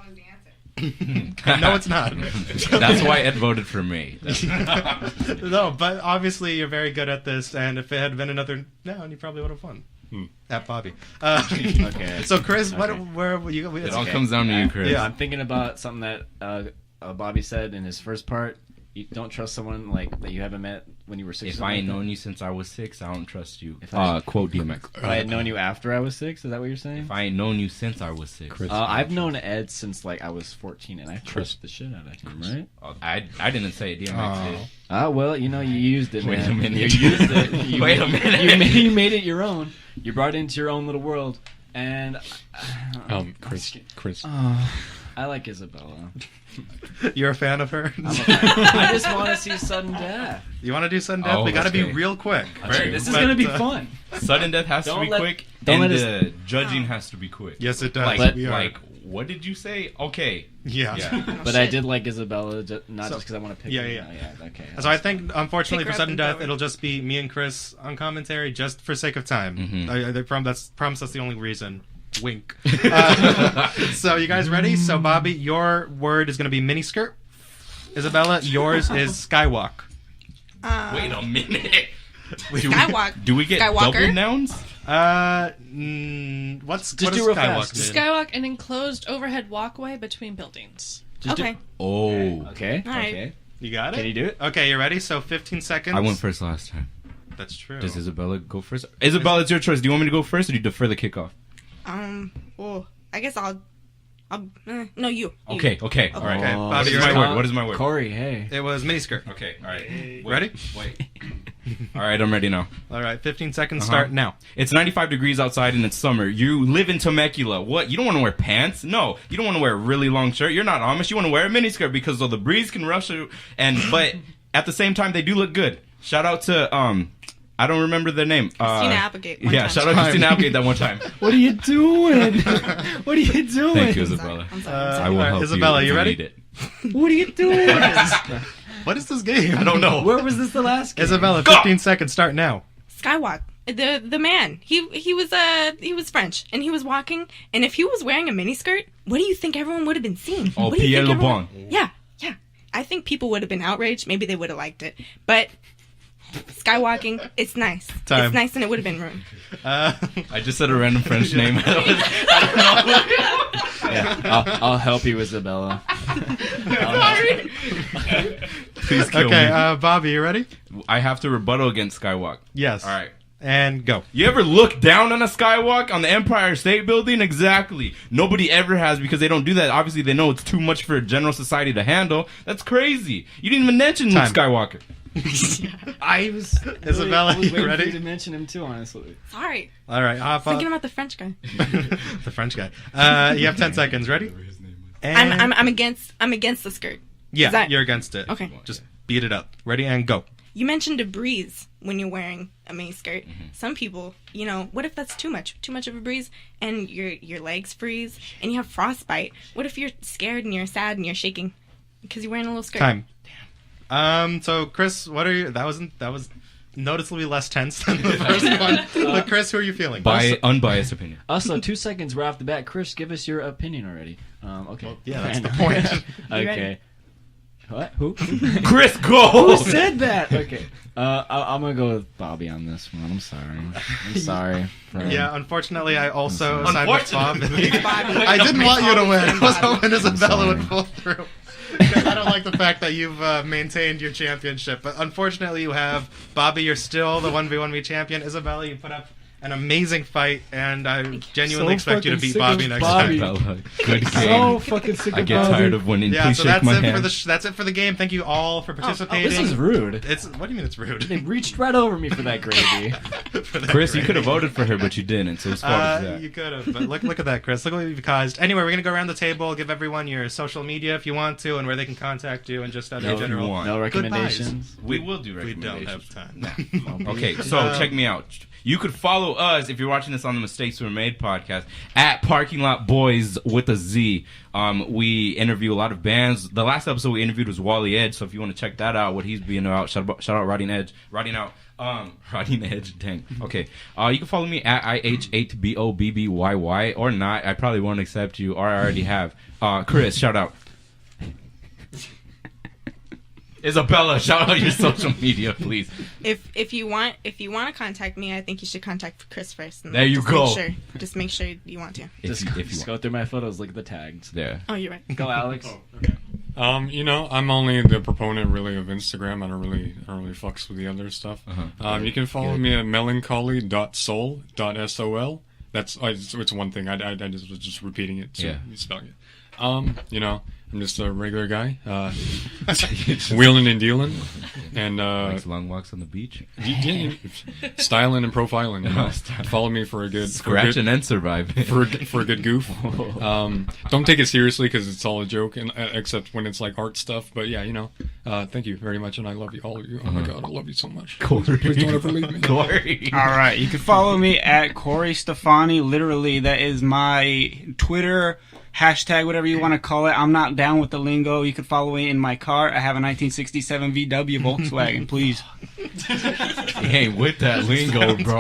Speaker 6: No, it's not.
Speaker 1: That's why Ed voted for me.
Speaker 6: No, but obviously you're very good at this, and if it had been another noun, you probably would have won. At Bobby.
Speaker 2: Okay.
Speaker 6: So Chris,
Speaker 2: Okay.
Speaker 6: where were you?
Speaker 1: It all comes down to you, Chris.
Speaker 6: Yeah.
Speaker 2: I'm thinking about something that Bobby said in his first part. You don't trust someone like that you haven't met when you were 6.
Speaker 1: If I ain't known you since I was 6, I don't trust you.
Speaker 2: If I-
Speaker 1: Quote DMX.
Speaker 2: If I had known you after I was 6, is that what you're saying?
Speaker 1: If I ain't known you since I was 6.
Speaker 2: I've known Ed since like I was 14, and I trust the shit out of him, right?
Speaker 1: I didn't say it. DMX did.
Speaker 2: Well, you used it,
Speaker 1: Wait
Speaker 2: man.
Speaker 1: a minute.
Speaker 2: You used it. You
Speaker 1: Wait a minute.
Speaker 2: You made it your own. You brought it into your own little world, and
Speaker 4: Chris.
Speaker 2: I like Isabella.
Speaker 6: You're a fan of her?
Speaker 2: I just want to see sudden death.
Speaker 6: You want to do sudden death?
Speaker 1: Oh,
Speaker 6: we got to be
Speaker 1: okay.
Speaker 6: real quick.
Speaker 1: Right.
Speaker 2: This is
Speaker 6: But,
Speaker 2: gonna be
Speaker 6: uh,
Speaker 2: fun.
Speaker 1: Sudden death has to
Speaker 2: Don't
Speaker 1: be
Speaker 2: let-
Speaker 1: quick,
Speaker 2: don't
Speaker 1: and
Speaker 2: let us-
Speaker 1: the judging has to be quick.
Speaker 6: Yes, it does.
Speaker 1: Like,
Speaker 6: We are.
Speaker 1: like, what did you say? Okay.
Speaker 6: Yeah.
Speaker 2: But I did like Isabella, not
Speaker 6: So-
Speaker 2: just because I want to pick
Speaker 6: yeah,
Speaker 2: her.
Speaker 6: yeah.
Speaker 2: Okay.
Speaker 6: So I think, unfortunately,
Speaker 3: Pick
Speaker 6: for
Speaker 3: her up
Speaker 6: sudden
Speaker 3: and
Speaker 6: death,
Speaker 3: throw her.
Speaker 6: it'll just be me and Chris on commentary, just for sake of time.
Speaker 1: Mhm.
Speaker 6: I promise that's the only reason. Wink. So you guys ready? So Bobby, your word is going to be miniskirt. Isabella, yours is skywalk.
Speaker 1: Wait a minute.
Speaker 3: Skywalk.
Speaker 1: Do we get
Speaker 3: Skywalker?
Speaker 1: double nouns?
Speaker 6: What
Speaker 2: do
Speaker 6: does
Speaker 2: real
Speaker 6: skywalk
Speaker 2: fast.
Speaker 6: mean?
Speaker 7: Skywalk, an enclosed overhead walkway between buildings.
Speaker 3: Okay.
Speaker 1: Oh.
Speaker 2: Okay.
Speaker 3: All right.
Speaker 2: Okay.
Speaker 6: You got it?
Speaker 2: Can you do it?
Speaker 6: Okay, you ready? So 15 seconds.
Speaker 1: I went first last time.
Speaker 6: That's true.
Speaker 1: Does Isabella go first? Isabella, it's your choice. Do you want me to go first, or do you defer the kickoff?
Speaker 3: Well, I guess I'll no, you.
Speaker 1: Okay. All right.
Speaker 6: Okay,
Speaker 2: Oh,
Speaker 6: Bobby,
Speaker 1: What is
Speaker 6: you're
Speaker 1: my
Speaker 6: ready?
Speaker 1: word? What is my word?
Speaker 2: Corey, hey.
Speaker 6: It was miniskirt.
Speaker 1: Okay. All right.
Speaker 6: Ready?
Speaker 1: Wait. All right. I'm ready now.
Speaker 6: All right, 15 seconds.
Speaker 1: Uh-huh.
Speaker 6: Start now.
Speaker 1: It's 95 degrees outside and it's summer. You live in Temecula. What? You don't want to wear pants? No. You don't want to wear a really long shirt. You're not Amish. You want to wear a miniskirt because the breeze can rush you. But at the same time, they do look good. Shout out to I don't remember their name.
Speaker 3: Christina Applegate. One time.
Speaker 1: Shout out to Christina Applegate that one time.
Speaker 2: What are you doing? What are you doing?
Speaker 1: Thank you,
Speaker 3: I'm
Speaker 1: Isabella.
Speaker 3: sorry. I'm sorry.
Speaker 1: I will help
Speaker 6: Isabella,
Speaker 1: you.
Speaker 6: you
Speaker 1: if
Speaker 6: ready?
Speaker 1: need it.
Speaker 2: What are you doing?
Speaker 6: What is this game?
Speaker 1: I don't know.
Speaker 2: Where was this the last game?
Speaker 6: Isabella, 15 seconds. Start now.
Speaker 3: Skywalk. The man. He was French and he was walking, and if he was wearing a miniskirt, what do you think everyone would have been seeing?
Speaker 1: Oh,
Speaker 3: What do you
Speaker 1: Pierre
Speaker 3: think
Speaker 1: LeBlanc.
Speaker 3: Yeah. I think people would have been outraged. Maybe they would have liked it. But skywalking, it's nice.
Speaker 6: Time.
Speaker 3: It's nice and it would have been ruined.
Speaker 1: I just said a random French name.
Speaker 2: Yeah, I'll help you, Isabella.
Speaker 1: Please kill
Speaker 6: Okay,
Speaker 1: me.
Speaker 6: Bobby, you ready?
Speaker 1: I have to rebuttal against Skywalk.
Speaker 6: Yes.
Speaker 1: All right.
Speaker 6: And go.
Speaker 1: You ever look down on a skywalk on the Empire State Building? Exactly. Nobody ever has because they don't do that. Obviously, they know it's too much for general society to handle. That's crazy. You didn't even mention Luke
Speaker 6: Time.
Speaker 1: Skywalker.
Speaker 2: I was
Speaker 6: Isabella,
Speaker 2: I was
Speaker 6: you
Speaker 2: waiting
Speaker 6: ready?
Speaker 2: for you to mention him too, honestly.
Speaker 3: Sorry.
Speaker 6: All right, hop
Speaker 3: Thinking
Speaker 6: up.
Speaker 3: about the French guy.
Speaker 6: The French guy. You have 10 seconds. Ready? And
Speaker 3: I'm against the skirt.
Speaker 6: yeah,
Speaker 3: is that-
Speaker 6: you're against it.
Speaker 3: Okay.
Speaker 6: Just beat it up. Ready and go.
Speaker 3: You mentioned a breeze when you're wearing a miniskirt. Some people, what if that's too much of a breeze, and your legs freeze, and you have frostbite? What if you're scared and you're sad and you're shaking because you're wearing a little skirt?
Speaker 6: Time. So Chris, what are you? That was noticeably less tense than the first one. But Chris, who are you feeling?
Speaker 1: By unbiased opinion.
Speaker 2: Also, 2 seconds right off the bat. Chris, give us your opinion already. Okay.
Speaker 6: Yeah, that's the point.
Speaker 2: Okay. What? Who?
Speaker 1: Chris, go!
Speaker 2: Who said that? Okay. I'm gonna go with Bobby on this one. I'm sorry. I'm sorry.
Speaker 6: Yeah, unfortunately, I also signed with Bob.
Speaker 1: Unfortunately.
Speaker 6: I didn't want you to win. I was hoping Isabella would pull through. Because I don't like the fact that you've maintained your championship. But unfortunately, you have. Bobby, you're still the 1v1v champion. Isabella, you put up an amazing fight, and I genuinely expect you to beat Bobby next time.
Speaker 1: Bella, good game.
Speaker 2: So fucking sick
Speaker 1: I
Speaker 2: of
Speaker 1: get
Speaker 2: Bobby.
Speaker 1: tired of winning.
Speaker 6: Yeah,
Speaker 1: Please
Speaker 6: so
Speaker 1: shake
Speaker 6: that's
Speaker 1: my
Speaker 6: it
Speaker 1: hand.
Speaker 6: that's it for the game. Thank you all for participating.
Speaker 2: This is rude.
Speaker 6: What do you mean it's rude?
Speaker 2: They reached right over me for that gravy.
Speaker 6: For that
Speaker 1: Chris, you
Speaker 6: grade.
Speaker 1: could have voted for her, but you didn't, so it's fault for that.
Speaker 6: You could have, but look at that, Chris. Look what you've caused. Anyway, we're gonna go around the table, give everyone your social media if you want to, and where they can contact you, and just other
Speaker 1: No, if you
Speaker 6: general.
Speaker 1: want.
Speaker 2: No recommendations.
Speaker 1: We will do
Speaker 6: We don't
Speaker 1: recommendations.
Speaker 6: have time.
Speaker 1: Okay, so check me out. You could follow us if you're watching this on the Mistakes Were Made podcast at Parking Lot Boys with a Z. We interview a lot of bands. The last episode we interviewed was Wally Edge, so if you want to check that out, what he's being about, shout out Riding Edge. Riding Edge, dang. Okay. You can follow me at IH8BOBBYY or not. I probably won't accept you, or I already have. Chris, shout out. Isabella, shout out your social media, please.
Speaker 3: If you want to contact me, I think you should contact Chris first. And
Speaker 1: There you
Speaker 3: just
Speaker 1: go.
Speaker 3: Just make sure you want to.
Speaker 1: If you
Speaker 2: Just go through my photos, look at the tags.
Speaker 1: there.
Speaker 3: Oh, you're right.
Speaker 2: Go, Alex.
Speaker 4: I'm only the proponent really of Instagram. I don't really fucks with the other stuff. You can follow me at melancholy.soul.sol. That's it's one thing. I just was just repeating it. So spelling it. I'm just a regular guy, wheeling and dealing, and
Speaker 1: Likes long walks on the beach.
Speaker 4: styling and profiling. Follow me for a good
Speaker 1: Scratching and surviving.
Speaker 4: for a good goof. Don't take it seriously because it's all a joke, and except when it's like art stuff. But yeah, thank you very much, and I love you, all of you. Oh my god, I love you so much.
Speaker 1: Corey.
Speaker 4: Please don't ever leave me.
Speaker 1: Corey.
Speaker 5: All right, you can follow me at Corey Stefani. Literally, that is my Twitter hashtag, whatever you want to call it. I'm not down with the lingo. You can follow me in my car. I have a 1967 VW Volkswagen. Please.
Speaker 1: He ain't with that lingo, bro.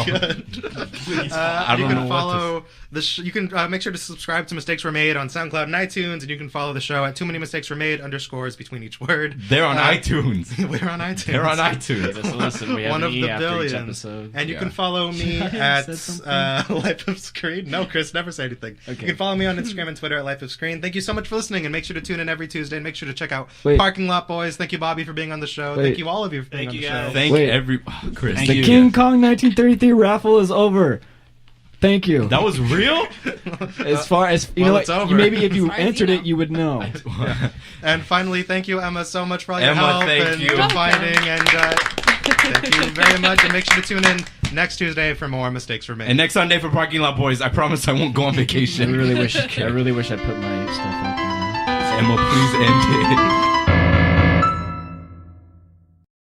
Speaker 6: I don't know follow you can make sure to subscribe to Mistakes Were Made on SoundCloud and iTunes, and you can follow the show at Too Many Mistakes Were Made _ between each word.
Speaker 1: They're on iTunes.
Speaker 6: We're on iTunes.
Speaker 1: They're on iTunes.
Speaker 2: Give us a listen. We have
Speaker 6: One
Speaker 2: an
Speaker 6: of
Speaker 2: E
Speaker 6: the
Speaker 2: after each
Speaker 6: billions.
Speaker 2: episode.
Speaker 6: And you
Speaker 1: Yeah.
Speaker 6: can follow me at
Speaker 2: said something.
Speaker 6: Life of Screen. No, Chris, never say anything.
Speaker 2: Okay.
Speaker 6: You can follow me on Instagram and Twitter at Life of Screen. Thank you so much for listening, and make sure to tune in every Tuesday, and make sure to check out
Speaker 2: Wait.
Speaker 6: Parking Lot Boys. Thank you, Bobby, for being on the show.
Speaker 2: Wait.
Speaker 6: Thank you, all of you, for being
Speaker 5: Thank
Speaker 6: on
Speaker 5: you,
Speaker 6: the
Speaker 5: guys.
Speaker 6: show.
Speaker 1: Thank
Speaker 2: Wait.
Speaker 1: Chris.
Speaker 5: Thank
Speaker 2: The
Speaker 5: you.
Speaker 2: King Kong 1933 raffle is over. Thank you.
Speaker 1: That was real?
Speaker 2: As far as you
Speaker 6: Well,
Speaker 2: know,
Speaker 6: it's over.
Speaker 2: maybe if you
Speaker 3: As far as you
Speaker 2: answered
Speaker 3: know.
Speaker 2: it, you would know.
Speaker 6: And finally, thank you, Emma, so much for all your
Speaker 1: Emma,
Speaker 6: help
Speaker 1: thank
Speaker 6: and
Speaker 1: you.
Speaker 6: finding. And thank you very much. And make sure to tune in next Tuesday for more Mistakes Were Made.
Speaker 1: And next Sunday for Parking Lot Boys, I promise I won't go on
Speaker 2: I
Speaker 1: vacation.
Speaker 2: really wish I put my stuff up right now.
Speaker 1: Emma, please end it.